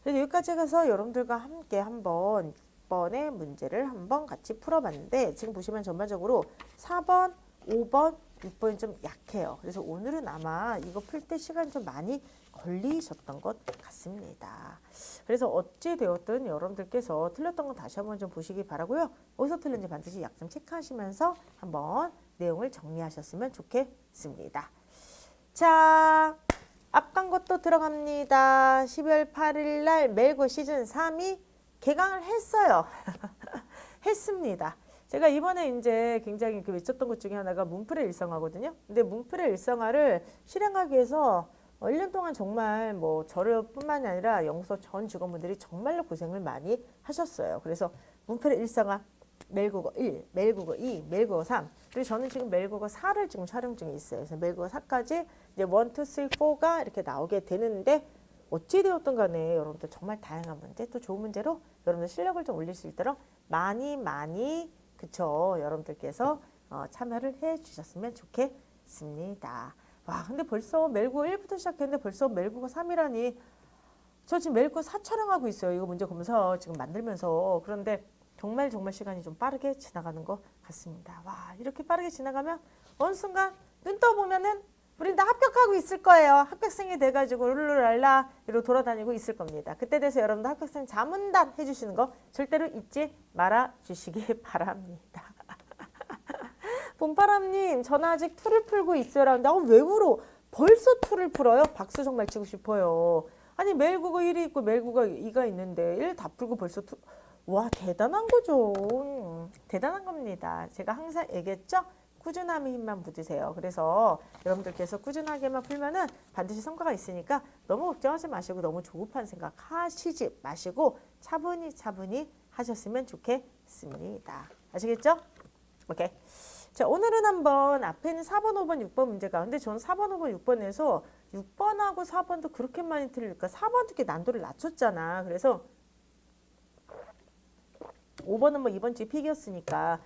그래서 여기까지 해서 여러분들과 함께 한번 6번의 문제를 한번 같이 풀어봤는데 지금 보시면 전반적으로 4번, 5번, 6번이 좀 약해요. 그래서 오늘은 아마 이거 풀 때 시간 좀 많이 걸리셨던 것 같습니다. 그래서 어찌 되었든 여러분들께서 틀렸던 건 다시 한번 좀 보시기 바라고요. 어디서 틀렸는지 반드시 약점 체크하시면서 한번 내용을 정리하셨으면 좋겠습니다. 자, 앞간 것도 들어갑니다. 12월 8일 날 멜고 시즌 3이 개강을 했어요. 했습니다. 제가 이번에 이제 굉장히 외쳤던 것 중에 하나가 문풀의 일성화거든요. 근데 문풀의 일성화를 실행하기 위해서 1년 동안 정말 뭐 저를 뿐만이 아니라 영서 전 직원분들이 정말로 고생을 많이 하셨어요. 그래서 문풀의 일성화 멜국어 1, 멜국어 2, 멜국어 3. 그리고 저는 지금 멜국어 4를 지금 촬영 중에 있어요. 그래서 멜국어 4까지 이제 1, 2, 3, 4가 이렇게 나오게 되는데 어찌 되었든 간에 여러분들 정말 다양한 문제 또 좋은 문제로 여러분들 실력을 좀 올릴 수 있도록 많이 그쵸 여러분들께서 참여를 해 주셨으면 좋겠습니다. 와 근데 벌써 멜국어 1부터 시작했는데 벌써 멜국어 3이라니 저 지금 멜국어 4 촬영하고 있어요. 이거 문제 검사 지금 만들면서 그런데 정말 시간이 좀 빠르게 지나가는 것 같습니다. 와 이렇게 빠르게 지나가면 어느 순간 눈 떠보면은 우린 다 합격하고 있을 거예요. 합격생이 돼가지고 룰루랄라 이러고 돌아다니고 있을 겁니다. 그때 돼서 여러분들 합격생 자문단 해주시는 거 절대로 잊지 말아 주시기 바랍니다. 봄바람님 전화 아직 툴을 풀고 있어요라는데 왜 울어? 벌써 툴을 풀어요? 박수 정말 치고 싶어요. 아니 멜국어 1이 있고 멜국어 2가 있는데 1 다 풀고 벌써 툴. 와 대단한 거죠. 대단한 겁니다. 제가 항상 얘기했죠? 꾸준함의 힘만 묻으세요. 그래서 여러분들께서 꾸준하게만 풀면은 반드시 성과가 있으니까 너무 걱정하지 마시고 너무 조급한 생각 하시지 마시고 차분히 하셨으면 좋겠습니다. 아시겠죠? 오케이. 자 오늘은 한번 앞에 있는 4번, 5번, 6번 문제가 근데 저는 4번, 5번, 6번에서 6번하고 4번도 그렇게 많이 틀릴까? 4번 특히 난도를 낮췄잖아. 그래서 5번은 뭐 이번 주에 픽이었으니까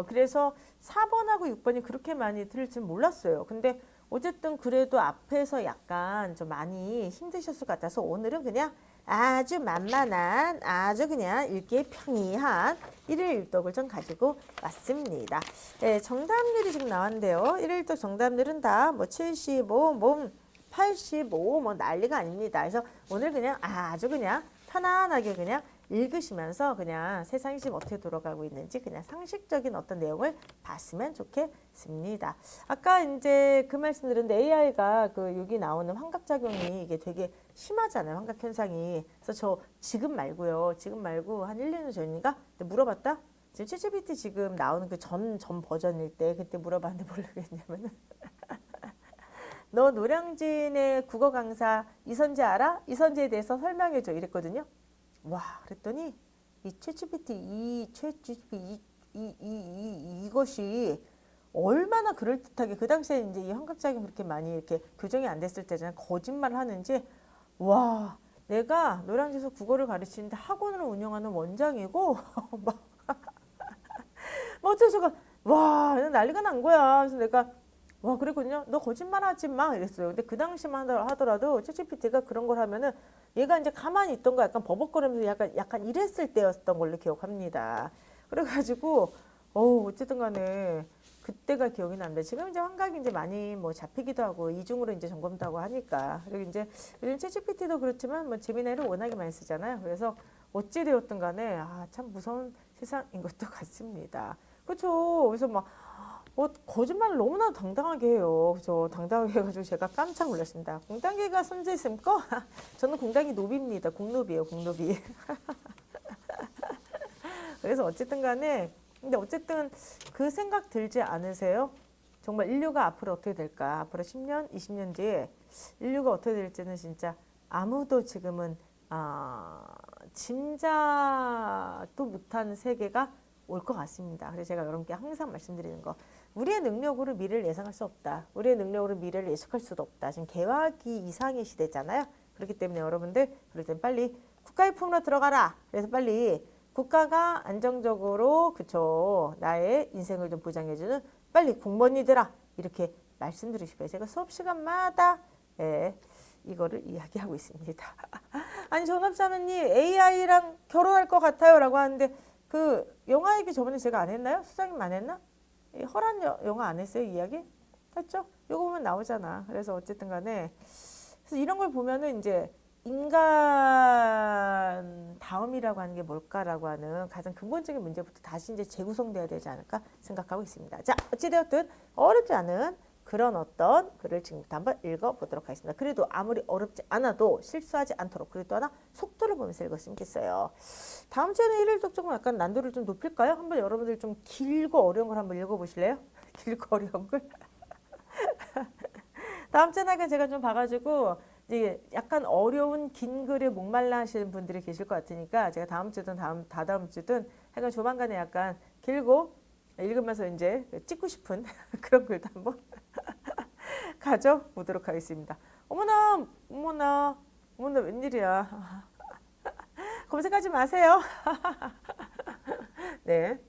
그래서 4번하고 6번이 그렇게 많이 틀릴 줄 몰랐어요. 근데 어쨌든 그래도 앞에서 약간 좀 많이 힘드셨을 것 같아서 오늘은 그냥 아주 만만한 아주 그냥 읽기에 평이한 일일일독을 좀 가지고 왔습니다. 네, 정답률이 지금 나왔는데요. 일일일독 정답률은 다 뭐 75, 뭐 85, 뭐 난리가 아닙니다. 그래서 오늘 그냥 아주 그냥 편안하게 그냥 읽으시면서 그냥 세상이 지금 어떻게 돌아가고 있는지 그냥 상식적인 어떤 내용을 봤으면 좋겠습니다. 아까 이제 그 말씀 드렸는데 AI가 그 여기 나오는 환각작용이 이게 되게 심하잖아요. 환각 현상이. 그래서 저 지금 말고요. 지금 말고 한 1, 2년 전인가? 물어봤다? 지금 챗GPT 지금 나오는 그 전 버전일 때 그때 물어봤는데 모르겠냐면은 너 노량진의 국어 강사 이선재 알아? 이선재에 대해서 설명해줘 이랬거든요. 와 그랬더니 이 챗GPT 이것이 얼마나 그럴듯하게 그 당시에 이제 이 환각작용 그렇게 많이 이렇게 교정이 안 됐을 때잖아요. 거짓말을 하는지 와 내가 노량진에서 국어를 가르치는데 학원을 운영하는 원장이고 막 어쩌서가 와 난리가 난 거야. 그래서 내가 와 그랬거든요. 너 거짓말하지 마 이랬어요. 근데 그 당시만 하더라도 챗GPT가 그런 걸 하면은 얘가 이제 가만히 있던 거 약간 버벅거리면서 약간 이랬을 때였던 걸로 기억합니다. 그래가지고 어쨌든 간에 그때가 기억이 납니다. 지금 이제 환각이 이제 많이 뭐 잡히기도 하고 이중으로 이제 점검도 하고 하니까 그리고 이제 요즘 챗GPT도 그렇지만 뭐 제미나이를 워낙에 많이 쓰잖아요. 그래서 어찌 되었든 간에 참 무서운 세상인 것도 같습니다. 그렇죠. 그래서 막 거짓말을 너무나 당당하게 해요. 그죠? 당당하게 해가지고 제가 깜짝 놀랐습니다. 공단계가 손재 있습니까? 저는 공단계 노비입니다. 공노비예요, 공노비. 그래서 어쨌든 간에 근데 어쨌든 그 생각 들지 않으세요? 정말 인류가 앞으로 어떻게 될까? 앞으로 10년, 20년 뒤에 인류가 어떻게 될지는 진짜 아무도 지금은 짐작도 못한 세계가 올 것 같습니다. 그래서 제가 여러분께 항상 말씀드리는 거 우리의 능력으로 미래를 예상할 수 없다. 우리의 능력으로 미래를 예측할 수도 없다. 지금 개화기 이상의 시대잖아요. 그렇기 때문에 여러분들 그럴 땐 빨리 국가의 품으로 들어가라. 그래서 빨리 국가가 안정적으로 그쵸 나의 인생을 좀 보장해주는 빨리 공무원이들아 이렇게 말씀드리고 싶어요. 제가 수업 시간마다 예, 이거를 이야기하고 있습니다. 아니 전업자매님 AI랑 결혼할 것 같아요 라고 하는데 그 영화 얘기 저번에 제가 안 했나요? 수장님 안 했나? 허란 영화 안 했어요? 이야기? 했죠? 요거 보면 나오잖아. 그래서 어쨌든 간에 그래서 이런 걸 보면은 이제 인간 다음이라고 하는 게 뭘까라고 하는 가장 근본적인 문제부터 다시 이제 재구성돼야 되지 않을까 생각하고 있습니다. 자, 어찌되었든 어렵지 않은 그런 어떤 글을 지금부터 한번 읽어보도록 하겠습니다. 그래도 아무리 어렵지 않아도 실수하지 않도록 그리고 또 하나 속도를 보면서 읽었으면 좋겠어요. 다음 주에는 일일 독점은 약간 난도를 좀 높일까요? 한번 여러분들 좀 길고 어려운 걸 한번 읽어보실래요? 길고 어려운 글? 다음 주에 제가 좀 봐가지고 이제 약간 어려운 긴 글에 목말라 하시는 분들이 계실 것 같으니까 제가 다음 주든 다다음 주든 약간 조만간에 약간 길고 읽으면서 이제 찍고 싶은 그런 글도 한번 가져보도록 하겠습니다. 어머나 어머나 어머나 웬일이야. 검색하지 마세요. 네,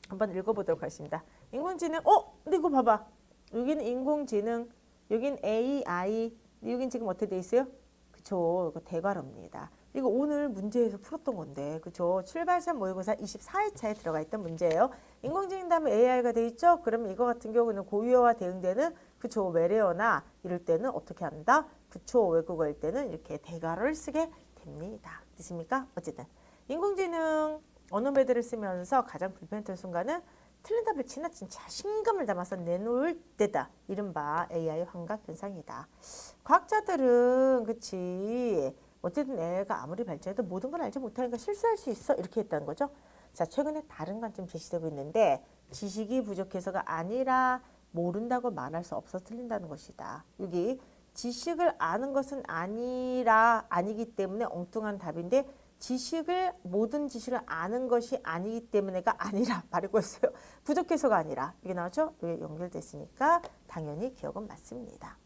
한번 읽어보도록 하겠습니다. 인공지능 근데 이거 봐봐. 여기는 인공지능 여긴 AI 여긴 지금 어떻게 돼 있어요? 그쵸 이거 대괄호입니다. 이거 오늘 문제에서 풀었던 건데 그쵸 출발선 모의고사 24회차에 들어가 있던 문제예요. 인공지능 다음에 AI가 돼 있죠? 그러면 이거 같은 경우는 고유어와 대응되는 그쵸 외래어나 이럴 때는 어떻게 한다? 그쵸 외국어일 때는 이렇게 대괄호를 쓰게 됩니다. 됐습니까? 어쨌든 인공지능 언어 배들을 쓰면서 가장 불편했던 순간은 틀린 답을 지나친 자신감을 담아서 내놓을 때다. 이른바 AI 환각 현상이다. 과학자들은 그치 어쨌든 AI가 아무리 발전해도 모든 걸 알지 못하니까 실수할 수 있어 이렇게 했다는 거죠. 자 최근에 다른 관점 제시되고 있는데 지식이 부족해서가 아니라 모른다고 말할 수 없어 틀린다는 것이다. 여기 지식을 아는 것은 아니기 때문에 엉뚱한 답인데 모든 지식을 아는 것이 아니기 때문에가 아니라 말고 있어요. 부족해서가 아니라 이게 나왔죠? 이게 연결됐으니까 당연히 기억은 맞습니다.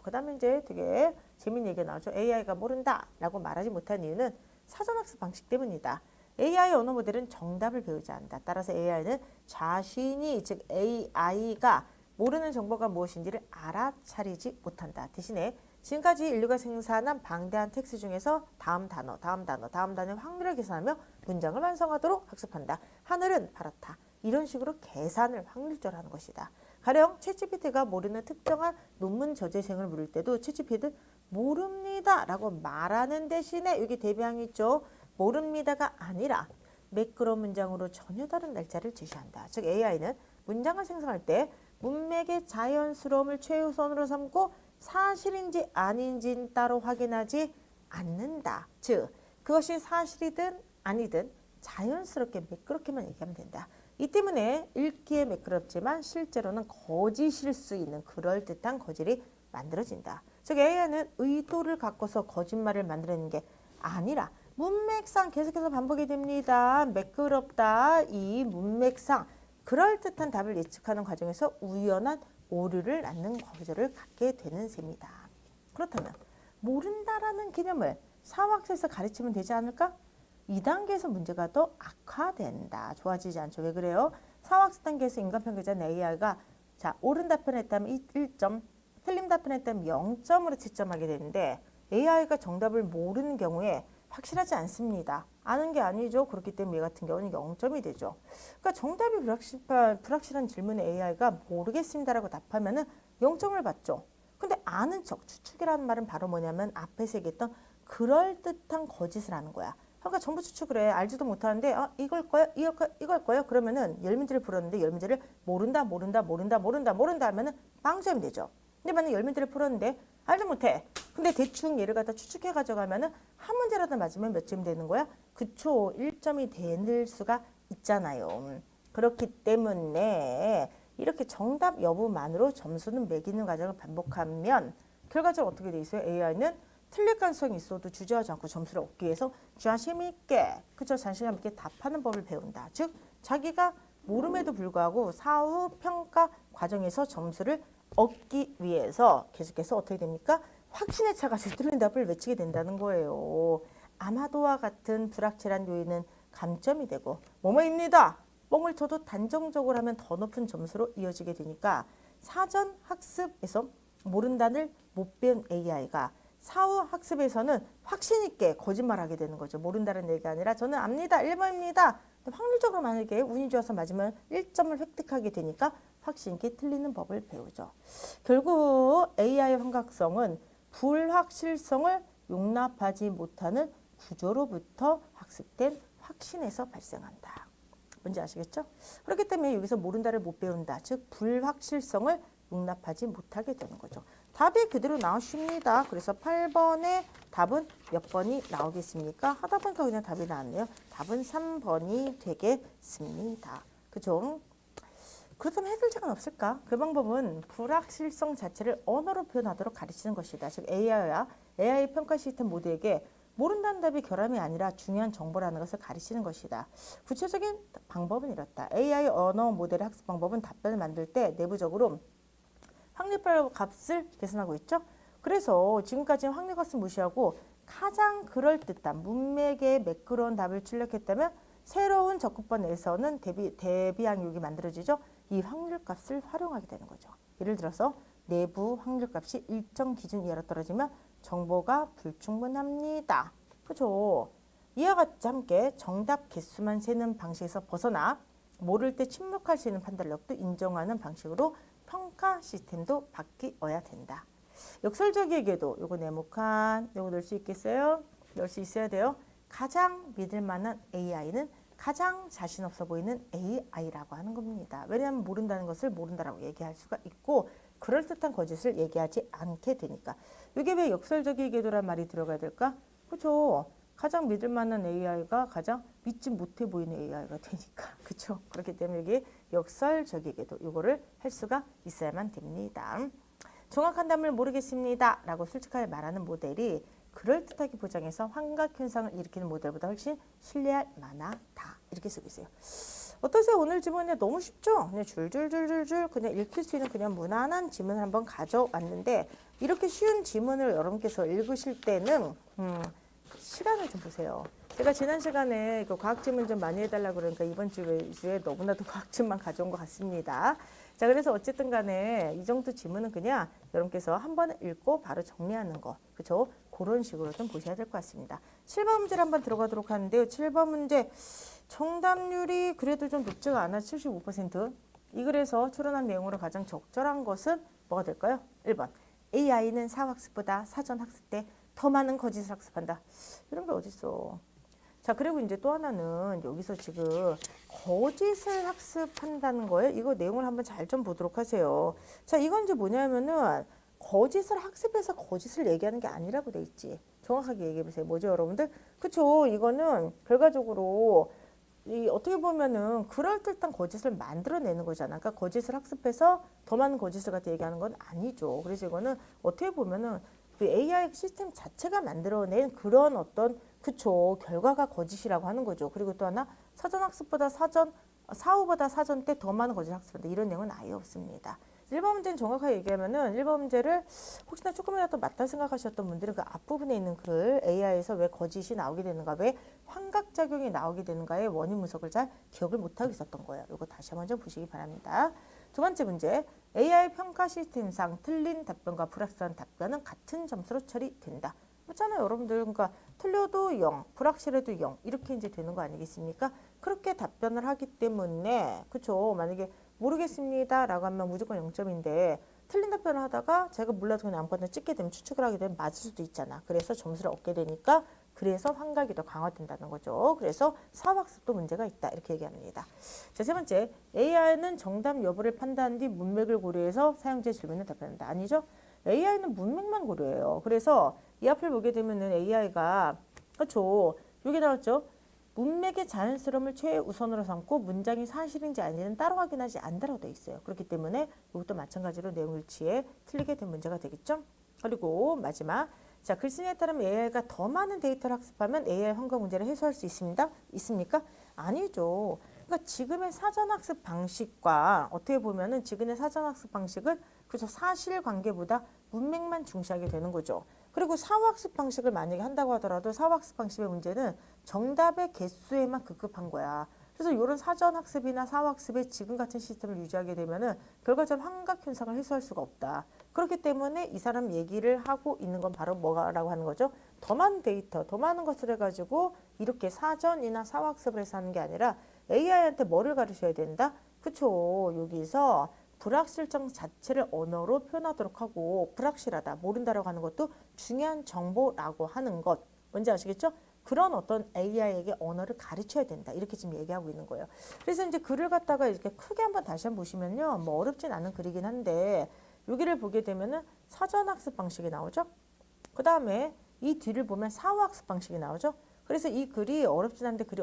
그 다음에 이제 되게 재밌는 얘기가 나오죠. AI가 모른다 라고 말하지 못한 이유는 사전학습 방식 때문이다. AI 언어 모델은 정답을 배우지 않는다. 따라서 AI는 자신이 즉 AI가 모르는 정보가 무엇인지를 알아차리지 못한다. 대신에 지금까지 인류가 생산한 방대한 텍스트 중에서 다음 단어의 확률을 계산하며 문장을 완성하도록 학습한다. 하늘은 파랗다. 이런 식으로 계산을 확률적으로 하는 것이다. 가령 챗GPT가 모르는 특정한 논문 저자생을 물을 때도 챗GPT는 모릅니다 라고 말하는 대신에 여기 대비항이 있죠. 모릅니다가 아니라 매끄러운 문장으로 전혀 다른 날짜를 제시한다. 즉 AI는 문장을 생성할 때 문맥의 자연스러움을 최우선으로 삼고 사실인지 아닌지는 따로 확인하지 않는다. 즉 그것이 사실이든 아니든 자연스럽게 매끄럽게만 얘기하면 된다. 이 때문에 읽기에 매끄럽지만 실제로는 거짓일 수 있는 그럴듯한 거짓이 만들어진다. 즉 AI는 의도를 갖고서 거짓말을 만들어내는 게 아니라 문맥상 계속해서 반복이 됩니다. 매끄럽다. 이 문맥상 그럴듯한 답을 예측하는 과정에서 우연한 오류를 낳는 구조를 갖게 되는 셈이다. 그렇다면 모른다라는 개념을 사후학습에서 가르치면 되지 않을까? 2단계에서 문제가 더 악화된다. 좋아지지 않죠. 왜 그래요? 사후학습 단계에서 인간평균자 AI가 자 옳은 답변했다면 1점, 틀린 답변했다면 0점으로 채점하게 되는데 AI가 정답을 모르는 경우에 확실하지 않습니다. 아는 게 아니죠. 그렇기 때문에 얘 같은 경우는 0점이 되죠. 그러니까 정답이 불확실한 질문에 AI가 모르겠습니다라고 답하면은 0점을 받죠. 근데 아는 척, 추측이라는 말은 바로 뭐냐면 앞에서 얘기했던 그럴듯한 거짓을 하는 거야. 그러니까 전부 추측을 해. 알지도 못하는데 이걸 거야? 이걸 거야? 그러면은 10문제를 풀었는데 10문제를 모른다 하면은 빵점이 되죠. 근데 만약 10문제를 풀었는데 알지 못해. 근데 대충 얘를 갖다 추측해 가져가면은 한 문제라도 맞으면 몇 점이 되는 거야? 그쵸. 1점이 되는 수가 있잖아요. 그렇기 때문에 이렇게 정답 여부만으로 점수는 매기는 과정을 반복하면 결과적으로 어떻게 돼 있어요? AI는 틀릴 가능성이 있어도 주저하지 않고 점수를 얻기 위해서 자신 있게 그쵸 자신감 있게 답하는 법을 배운다. 즉 자기가 모름에도 불구하고 사후 평가 과정에서 점수를 얻기 위해서 계속해서 어떻게 됩니까? 확신에 차가지고 틀린 답을 외치게 된다는 거예요. 아마도와 같은 불확실한 요인은 감점이 되고 뭐뭐입니다. 뻥을 쳐도 단정적으로 하면 더 높은 점수로 이어지게 되니까 사전 학습에서 모른다를 못 배운 AI가 사후 학습에서는 확신 있게 거짓말하게 되는 거죠. 모른다는 얘기가 아니라 저는 압니다. 1번입니다. 확률적으로 만약에 운이 좋아서 맞으면 1점을 획득하게 되니까 확신 있게 틀리는 법을 배우죠. 결국 AI 환각성은 불확실성을 용납하지 못하는 구조로부터 학습된 확신에서 발생한다. 뭔지 아시겠죠? 그렇기 때문에 여기서 모른다를 못 배운다. 즉 불확실성을 용납하지 못하게 되는 거죠. 답이 그대로 나오십니다. 그래서 8번의 답은 몇 번이 나오겠습니까? 하다 보니까 그냥 답이 나왔네요. 답은 3번이 되겠습니다. 그죠? 그렇다면 해결책은 없을까? 그 방법은 불확실성 자체를 언어로 표현하도록 가르치는 것이다. 즉 AI와 AI 평가 시스템 모두에게 모른다는 답이 결함이 아니라 중요한 정보라는 것을 가르치는 것이다. 구체적인 방법은 이렇다. AI 언어 모델의 학습 방법은 답변을 만들 때 내부적으로 확률별 값을 계산하고 있죠. 그래서 지금까지는 확률값을 무시하고 가장 그럴듯한 문맥의 매끄러운 답을 출력했다면 새로운 접근법 내에서는 대비항목이 만들어지죠. 이 확률값을 활용하게 되는 거죠. 예를 들어서 내부 확률값이 일정 기준 이하로 떨어지면 정보가 불충분합니다. 그죠? 이와 같이 함께 정답 개수만 세는 방식에서 벗어나 모를 때 침묵할 수 있는 판단력도 인정하는 방식으로 평가 시스템도 바뀌어야 된다. 역설적이게도 요거 네모칸 요거 넣을 수 있겠어요? 넣을 수 있어야 돼요. 가장 믿을 만한 AI는 가장 자신 없어 보이는 AI라고 하는 겁니다. 왜냐하면 모른다는 것을 모른다라고 얘기할 수가 있고 그럴듯한 거짓을 얘기하지 않게 되니까. 이게 왜 역설적이게도란 말이 들어가야 될까? 그렇죠. 가장 믿을 만한 AI가 가장 믿지 못해 보이는 AI가 되니까. 그렇죠. 그렇기 때문에 여기 역설적이게도 이거를 할 수가 있어야만 됩니다. 정확한 답을 모르겠습니다. 라고 솔직하게 말하는 모델이 그럴듯하게 보장해서 환각현상을 일으키는 모델보다 훨씬 신뢰할 만하다. 이렇게 쓰고 있어요. 어떠세요? 오늘 지문이 너무 쉽죠? 그냥 줄줄줄줄줄 그냥 읽힐 수 있는 그냥 무난한 지문을 한번 가져왔는데 이렇게 쉬운 지문을 여러분께서 읽으실 때는 시간을 좀 보세요. 제가 지난 시간에 그 과학 지문 좀 많이 해달라고 그러니까 이번 주에 너무나도 과학 지문만 가져온 것 같습니다. 자, 그래서 어쨌든 간에 이 정도 지문은 그냥 여러분께서 한 번 읽고 바로 정리하는 거. 그렇죠? 그런 식으로 좀 보셔야 될 것 같습니다. 7번 문제를 한번 들어가도록 하는데요. 7번 문제 정답률이 그래도 좀 높지가 않아 75%. 이 글에서 추론한 내용으로 가장 적절한 것은 뭐가 될까요? 1번 AI는 사학습보다 사전학습 때 더 많은 거짓을 학습한다. 이런 게 어딨어. 자, 그리고 이제 또 하나는 여기서 지금 거짓을 학습한다는 거예요. 이거 내용을 한번 잘 좀 보도록 하세요. 자, 이건 이제 뭐냐면은 거짓을 학습해서 거짓을 얘기하는 게 아니라고 돼 있지. 정확하게 얘기해 보세요. 뭐죠, 여러분들? 그쵸? 이거는 결과적으로 어떻게 보면은 그럴듯한 거짓을 만들어내는 거잖아. 그러니까 거짓을 학습해서 더 많은 거짓을 갖다 얘기하는 건 아니죠. 그래서 이거는 어떻게 보면은 그 AI 시스템 자체가 만들어낸 그런 어떤 그쵸 결과가 거짓이라고 하는 거죠. 그리고 또 하나 사전학습보다 사후보다 사전 때 더 많은 거짓 학습한다. 이런 내용은 아예 없습니다. 1번 문제는 정확하게 얘기하면은 1번 문제를 혹시나 조금이라도 맞다 생각하셨던 분들은 그 앞부분에 있는 글을 AI에서 왜 거짓이 나오게 되는가, 왜 환각작용이 나오게 되는가의 원인 분석을 잘 기억을 못하고 있었던 거예요. 이거 다시 한번 좀 보시기 바랍니다. 두 번째 문제, AI 평가 시스템상 틀린 답변과 불확실한 답변은 같은 점수로 처리된다. 그렇잖아요, 여러분들. 그러니까 틀려도 0, 불확실해도 0 이렇게 이제 되는 거 아니겠습니까? 그렇게 답변을 하기 때문에 그렇죠. 만약에 모르겠습니다라고 하면 무조건 0점인데 틀린 답변을 하다가 제가 몰라도 그냥 아무거나 찍게 되면 추측을 하게 되면 맞을 수도 있잖아. 그래서 점수를 얻게 되니까 그래서 환각이 더 강화된다는 거죠. 그래서 사후학습도 문제가 있다. 이렇게 얘기합니다. 자, 세 번째, AI는 정답 여부를 판단한 뒤 문맥을 고려해서 사용자의 질문을 답변한다. 아니죠? AI는 문맥만 고려해요. 그래서 이 앞을 보게 되면은 AI가 그렇죠. 여기 나왔죠. 문맥의 자연스러움을 최우선으로 삼고 문장이 사실인지 아닌지는 따로 확인하지 않는다고 되어 있어요. 그렇기 때문에 이것도 마찬가지로 내용 일치에 틀리게 된 문제가 되겠죠. 그리고 마지막, 자, 글쓴이에 따르면 AI가 더 많은 데이터를 학습하면 AI 환각 문제를 해소할 수 있습니까? 아니죠. 그러니까 지금의 사전학습 방식과 어떻게 보면은 지금의 사전학습 방식은 그래서 사실관계보다 문맥만 중시하게 되는 거죠. 그리고 사후학습 방식을 만약에 한다고 하더라도 사후학습 방식의 문제는 정답의 개수에만 급급한 거야. 그래서 이런 사전학습이나 사후학습의 지금 같은 시스템을 유지하게 되면은 결과적으로 환각현상을 해소할 수가 없다. 그렇기 때문에 이 사람 얘기를 하고 있는 건 바로 뭐라고 하는 거죠? 더 많은 데이터, 더 많은 것을 해가지고 이렇게 사전이나 사후학습을 해서 하는 게 아니라 AI한테 뭐를 가르쳐야 된다? 그쵸. 여기서 불확실성 자체를 언어로 표현하도록 하고 불확실하다, 모른다라고 하는 것도 중요한 정보라고 하는 것. 뭔지 아시겠죠? 그런 어떤 AI에게 언어를 가르쳐야 된다. 이렇게 지금 얘기하고 있는 거예요. 그래서 이제 글을 갖다가 이렇게 크게 한번 다시 한번 보시면요. 뭐 어렵진 않은 글이긴 한데 여기를 보게 되면은 사전학습 방식이 나오죠. 그 다음에 이 뒤를 보면 사후학습 방식이 나오죠. 그래서 이 글이 어렵진 않은데 글이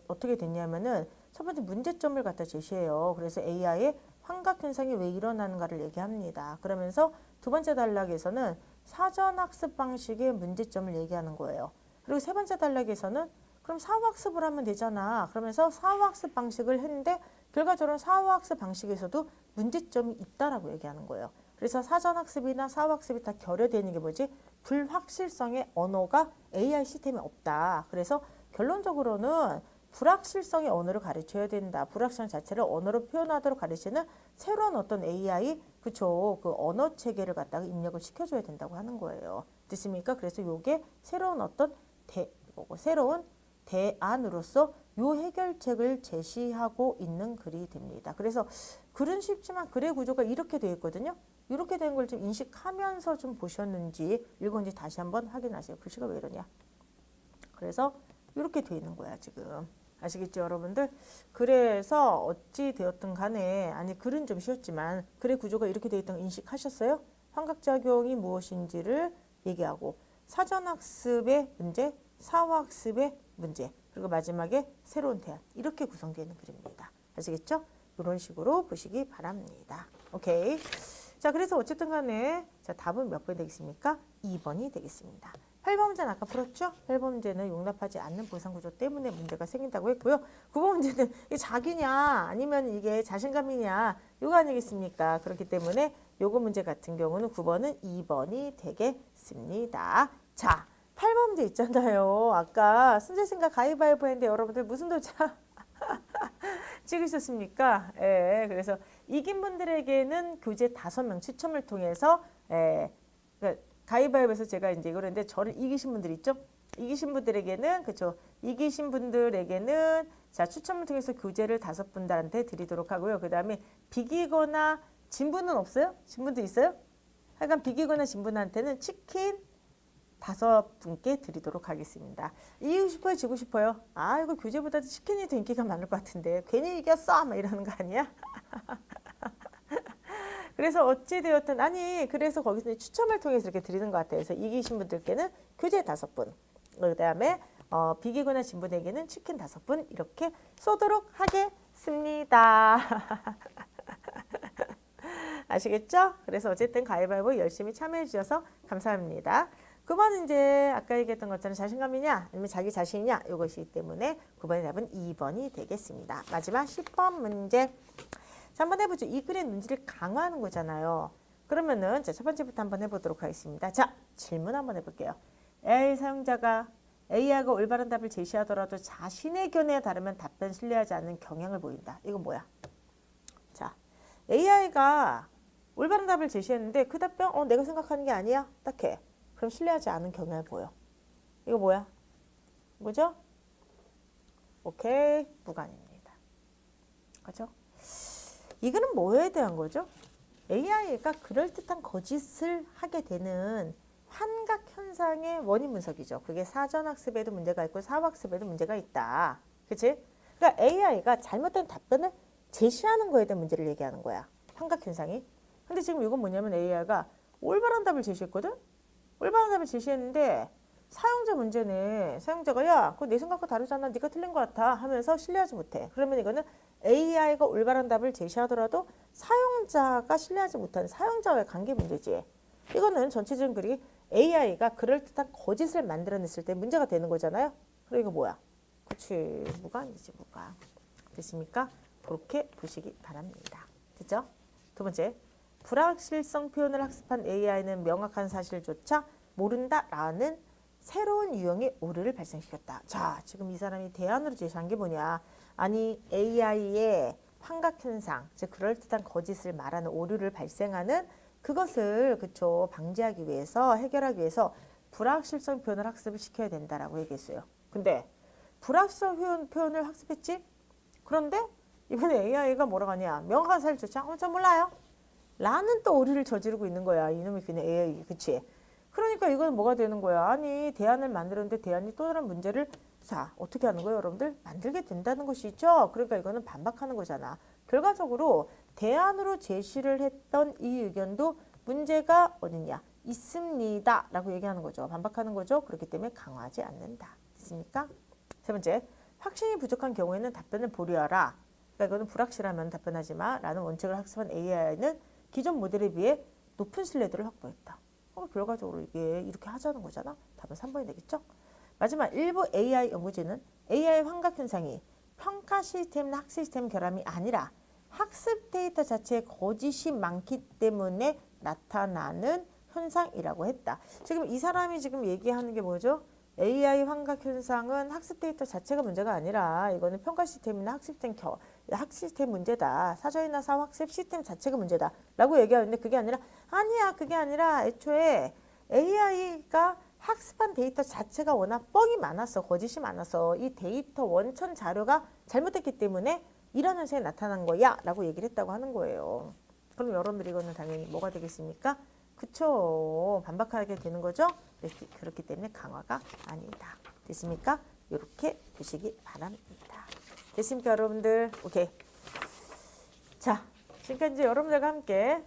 어떻게 됐냐면은 첫 번째 문제점을 갖다 제시해요. 그래서 AI의 환각 현상이 왜 일어나는가를 얘기합니다. 그러면서 두 번째 단락에서는 사전학습 방식의 문제점을 얘기하는 거예요. 그리고 세 번째 단락에서는 그럼 사후학습을 하면 되잖아. 그러면서 사후학습 방식을 했는데 결과적으로 사후학습 방식에서도 문제점이 있다라고 얘기하는 거예요. 그래서 사전학습이나 사후학습이 다 결여되는 게 뭐지? 불확실성의 언어가 AI 시스템에 없다. 그래서 결론적으로는 불확실성의 언어를 가르쳐야 된다. 불확실성 자체를 언어로 표현하도록 가르치는 새로운 어떤 AI, 그쵸? 그 언어 체계를 갖다가 입력을 시켜줘야 된다고 하는 거예요. 됐습니까? 그래서 이게 새로운 어떤 새로운 대안으로서 요 해결책을 제시하고 있는 글이 됩니다. 그래서 글은 쉽지만 글의 구조가 이렇게 되어 있거든요. 이렇게 된 걸 좀 인식하면서 좀 보셨는지 읽었는지 다시 한번 확인하세요. 글씨가 왜 이러냐. 그래서 이렇게 되어 있는 거야 지금. 아시겠죠 여러분들? 그래서 어찌 되었든 간에 아니 글은 좀 쉬웠지만 글의 구조가 이렇게 되어 있다는 거 인식하셨어요? 환각작용이 무엇인지를 얘기하고 사전학습의 문제, 사후학습의 문제, 그리고 마지막에 새로운 대안 이렇게 구성되는 글입니다. 아시겠죠? 이런 식으로 보시기 바랍니다. 오케이. 자, 그래서 어쨌든 간에 자, 답은 몇 번이 되겠습니까? 2번이 되겠습니다. 8번 문제는 아까 풀었죠? 8번 문제는 용납하지 않는 보상구조 때문에 문제가 생긴다고 했고요. 9번 문제는 이게 자기냐 아니면 이게 자신감이냐 이거 아니겠습니까? 그렇기 때문에 요거 문제 같은 경우는 9번은 2번이 되겠습니다. 자, 8번 문제 있잖아요. 아까 순재생과 가위바위보 했는데 여러분들 무슨 도자 찍으셨습니까? 예, 그래서 이긴 분들에게는 교재 5명 추첨을 통해서 그러니까 가위바위보에서 제가 이제 이걸 했는데 저를 이기신 분들 있죠? 이기신 분들에게는 그렇죠. 이기신 분들에게는 자 추첨을 통해서 교재를 5분들한테 드리도록 하고요. 그 다음에 비기거나 진 분은 없어요? 진 분도 있어요? 하여간 비기거나 진 분한테는 치킨 5분께 드리도록 하겠습니다. 이기고 싶어요? 지고 싶어요? 아 이거 교재보다도 치킨이 더 인기가 많을 것 같은데 괜히 이겼어? 막 이러는 거 아니야? 그래서 어찌되었든 아니 그래서 거기서 추첨을 통해서 이렇게 드리는 것 같아요. 그래서 이기신 분들께는 교재 5분 그 다음에 비기거나 진 분에게는 치킨 5분 이렇게 쏘도록 하겠습니다. 아시겠죠? 그래서 어쨌든 가위바위보 열심히 참여해 주셔서 감사합니다. 9번은 이제 아까 얘기했던 것처럼 자신감이냐 아니면 자기 자신이냐 이것이기 때문에 9번의 답은 2번이 되겠습니다. 마지막 10번 문제. 자, 한번 해보죠. 이 글의 논지를 강화하는 거잖아요. 그러면은 자, 첫 번째부터 한번 해보도록 하겠습니다. 자, 질문 한번 해볼게요. AI 사용자가 AI가 올바른 답을 제시하더라도 자신의 견해에 다르면 답변 신뢰하지 않는 경향을 보인다. 이거 뭐야? 자, AI가 올바른 답을 제시했는데 그 답변 내가 생각하는 게 아니야? 딱해. 그럼 신뢰하지 않은 경향을 보여. 이거 뭐야? 뭐죠? 오케이, 무관입니다. 그렇죠? 이거는 뭐에 대한 거죠? AI가 그럴듯한 거짓을 하게 되는 환각 현상의 원인 분석이죠. 그게 사전학습에도 문제가 있고 사후학습에도 문제가 있다. 그치? 그러니까 AI가 잘못된 답변을 제시하는 거에 대한 문제를 얘기하는 거야. 환각 현상이. 근데 지금 이건 뭐냐면 AI가 올바른 답을 제시했거든? 올바른 답을 제시했는데 사용자 문제네. 사용자가 야, 그거 내 생각과 다르잖아. 네가 틀린 것 같아 하면서 신뢰하지 못해. 그러면 이거는 AI가 올바른 답을 제시하더라도 사용자가 신뢰하지 못하는 사용자와의 관계 문제지. 이거는 전체적인 글이 AI가 그럴듯한 거짓을 만들어냈을 때 문제가 되는 거잖아요. 그럼 이거 뭐야? 그치, 무관이지, 무관. 됐습니까? 그렇게 보시기 바랍니다. 됐죠? 두 번째, 불확실성 표현을 학습한 AI는 명확한 사실조차 모른다라는 새로운 유형의 오류를 발생시켰다. 자, 지금 이 사람이 대안으로 제시한 게 뭐냐? 아니 AI의 환각현상, 즉 그럴듯한 거짓을 말하는 오류를 발생하는 그것을 그쵸 방지하기 위해서 해결하기 위해서 불확실성 표현을 학습을 시켜야 된다라고 얘기했어요. 근데 불확실성 표현을 학습했지? 그런데 이번에 AI가 뭐라고 하냐? 명확한 사실 조차 저 몰라요. 라는 또 오류를 저지르고 있는 거야. 이놈이 그냥 AI 그치? 그러니까 이건 뭐가 되는 거야? 아니 대안을 만들었는데 대안이 또 다른 문제를 자 어떻게 하는 거예요 여러분들? 만들게 된다는 것이죠. 그러니까 이거는 반박하는 거잖아. 결과적으로 대안으로 제시를 했던 이 의견도 문제가 어딨냐? 있습니다 라고 얘기하는 거죠. 반박하는 거죠. 그렇기 때문에 강화하지 않는다. 됐습니까? 세 번째, 확신이 부족한 경우에는 답변을 보류하라. 그러니까 이거는 불확실하면 답변하지 마 라는 원칙을 학습한 AI는 기존 모델에 비해 높은 신뢰도를 확보했다. 결과적으로 이게 이렇게 하자는 거잖아. 답은 3번이 되겠죠? 마지막 일부 AI 연구진은 AI 환각 현상이 평가 시스템과 학습 시스템 결함이 아니라 학습 데이터 자체에 거짓이 많기 때문에 나타나는 현상이라고 했다. 지금 이 사람이 지금 얘기하는 게 뭐죠? AI 환각 현상은 학습 데이터 자체가 문제가 아니라 이거는 평가 시스템이나 학습 시스템 문제다. 사전이나 사학습 시스템 자체가 문제다. 라고 얘기하는데 그게 아니라 아니야. 그게 아니라 애초에 AI가 학습한 데이터 자체가 워낙 뻥이 많았어. 거짓이 많았어. 이 데이터 원천 자료가 잘못됐기 때문에 이런 현상이 나타난 거야. 라고 얘기를 했다고 하는 거예요. 그럼 여러분들 이거는 당연히 뭐가 되겠습니까? 그쵸. 반박하게 되는 거죠. 그렇기 때문에 강화가 아니다. 됐습니까? 이렇게 보시기 바랍니다. 됐습니까 여러분들? 오케이. 자, 지금까지 여러분들과 함께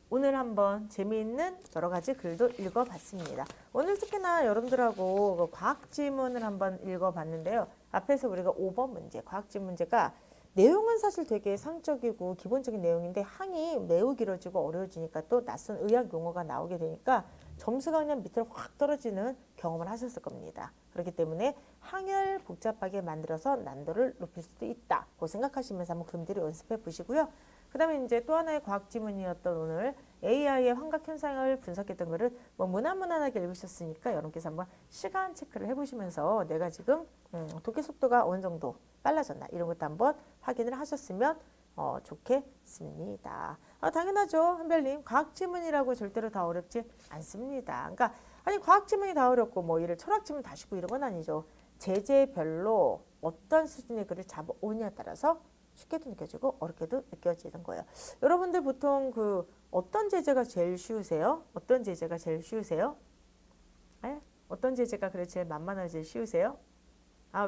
오늘 한번 재미있는 여러 가지 글도 읽어봤습니다. 오늘 특히나 여러분들하고 과학 지문을 한번 읽어봤는데요. 앞에서 우리가 5번 문제, 과학 지문 문제가 내용은 사실 되게 상적이고 기본적인 내용인데 항이 매우 길어지고 어려워지니까 또 낯선 의학 용어가 나오게 되니까 점수가 그냥 밑으로 확 떨어지는 경험을 하셨을 겁니다. 그렇기 때문에 항을 복잡하게 만들어서 난도를 높일 수도 있다고 생각하시면서 한번 금들을 연습해 보시고요. 그 다음에 이제 또 하나의 과학 지문이었던 오늘 AI의 환각 현상을 분석했던 글을 뭐 무난무난하게 읽으셨으니까 여러분께서 한번 시간 체크를 해보시면서 내가 지금 독해 속도가 어느 정도 빨라졌나 이런 것도 한번 확인을 하셨으면 좋겠습니다. 당연하죠. 한별님 과학 지문이라고 절대로 다 어렵지 않습니다. 그러니까 아니 과학 지문이 다 어렵고 뭐 이를 철학 지문 다 쉽고 이런 건 아니죠. 제재별로 어떤 수준의 글을 잡아오냐에 따라서 쉽게도 느껴지고 어렵게도 느껴지는 거예요. 여러분들 보통 그 어떤 제재가 제일 쉬우세요? 어떤 제재가 제일 쉬우세요? 에? 어떤 제재가 그래 제일 만만하고 제일 쉬우세요?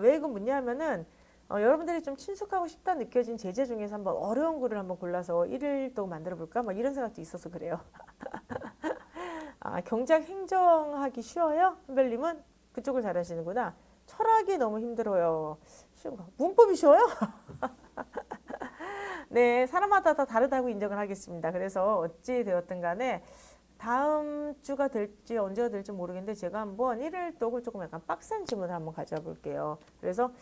왜 이거 묻냐면은 여러분들이 좀 친숙하고 쉽다 느껴진 제재 중에서 한번 어려운 글을 한번 골라서 1일 동안 만들어 볼까? 막 이런 생각도 있어서 그래요. 경제학 행정하기 쉬워요? 한별님은 그쪽을 잘하시는구나. 철학이 너무 힘들어요. 쉬운가? 문법이 쉬워요? 네, 사람마다 다 다르다고 인정을 하겠습니다. 그래서 어찌 되었든 간에 다음 주가 될지 언제가 될지 모르겠는데 제가 한번 1일 동안 조금 약간 빡센 지문을 한번 가져와 볼게요. 그래서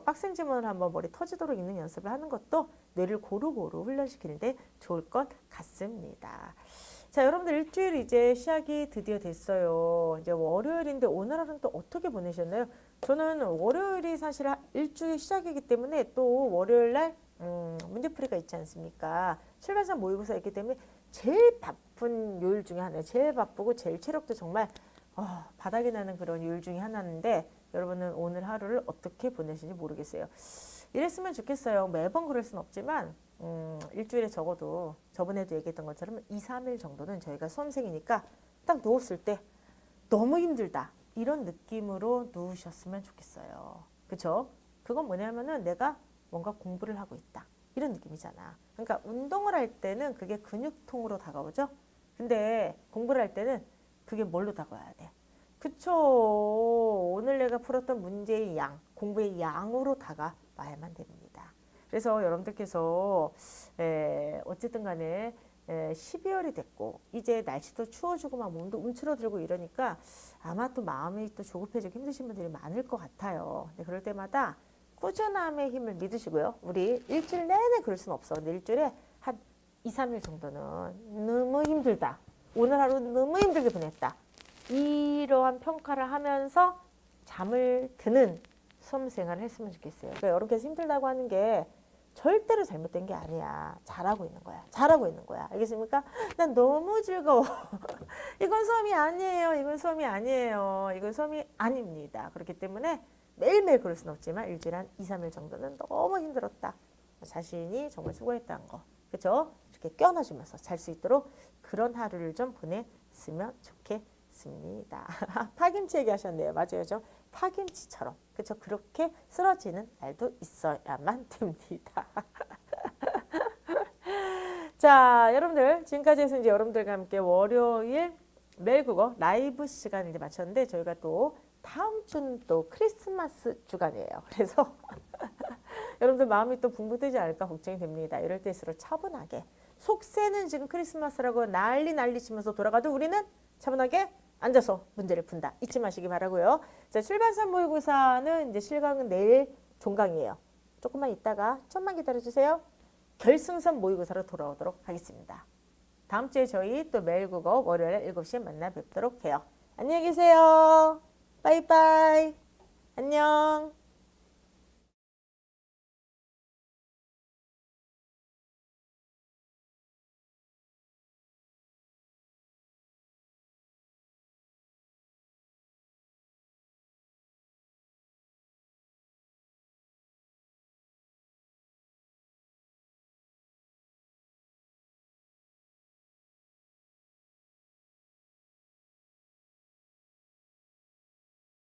빡센 지문을 한번 머리 터지도록 읽는 연습을 하는 것도 뇌를 고루고루 훈련시키는데 좋을 것 같습니다. 자, 여러분들 일주일 이제 시작이 드디어 됐어요. 이제 월요일인데 오늘 하루는 또 어떻게 보내셨나요? 저는 월요일이 사실 일주일 시작이기 때문에 또 월요일날 문제풀이가 있지 않습니까? 출발선 모의고사 있기 때문에 제일 바쁜 요일 중에 하나예요. 제일 바쁘고 제일 체력도 정말 바닥이 나는 그런 요일 중에 하나인데 여러분은 오늘 하루를 어떻게 보내시는지 모르겠어요. 이랬으면 좋겠어요. 매번 그럴 순 없지만 일주일에 적어도 저번에도 얘기했던 것처럼 2, 3일 정도는 저희가 수험생이니까 딱 누웠을 때 너무 힘들다. 이런 느낌으로 누우셨으면 좋겠어요. 그쵸? 그건 뭐냐면은 내가 뭔가 공부를 하고 있다. 이런 느낌이잖아. 그러니까 운동을 할 때는 그게 근육통으로 다가오죠. 근데 공부를 할 때는 그게 뭘로 다가와야 돼? 그쵸. 오늘 내가 풀었던 문제의 양, 공부의 양으로 다가와야만 됩니다. 그래서 여러분들께서 어쨌든 간에 12월이 됐고 이제 날씨도 추워지고 막 몸도 움츠러들고 이러니까 아마 또 마음이 또 조급해지고 힘드신 분들이 많을 것 같아요. 근데 그럴 때마다 꾸준함의 힘을 믿으시고요. 우리 일주일 내내 그럴 순 없어. 근데 일주일에 한 2, 3일 정도는 너무 힘들다. 오늘 하루 너무 힘들게 보냈다. 이러한 평가를 하면서 잠을 드는 수험 생활을 했으면 좋겠어요. 그러니까 여러분께서 힘들다고 하는 게 절대로 잘못된 게 아니야. 잘하고 있는 거야. 잘하고 있는 거야. 알겠습니까? 난 너무 즐거워. 이건 수험이 아니에요. 이건 수험이 아니에요. 이건 수험이 아닙니다. 그렇기 때문에 매일매일 그럴 수는 없지만 일주일에 한 2, 3일 정도는 너무 힘들었다. 자신이 정말 수고했다는 거. 그렇죠? 이렇게 껴안아주면서 잘 수 있도록 그런 하루를 좀 보냈으면 좋겠습니다. 파김치 얘기하셨네요. 맞아요. 좀 파김치처럼. 그렇죠? 그렇게 쓰러지는 날도 있어야만 됩니다. 자, 여러분들 지금까지 해서 이제 여러분들과 함께 월요일 매일 국어 라이브 시간을 이제 마쳤는데 저희가 또 다음 주는 또 크리스마스 주간이에요. 그래서 여러분들 마음이 또 붕붕 뜨지 않을까 걱정이 됩니다. 이럴 때일수록 차분하게 속세는 지금 크리스마스라고 난리 치면서 돌아가도 우리는 차분하게 앉아서 문제를 푼다. 잊지 마시기 바라고요. 자, 출발선 모의고사는 이제 실강은 내일 종강이에요. 조금만 있다가 좀만 기다려주세요. 결승선 모의고사로 돌아오도록 하겠습니다. 다음 주에 저희 또 매일 국어 월요일 7시에 만나 뵙도록 해요. 안녕히 계세요. 빠이빠이. 안녕.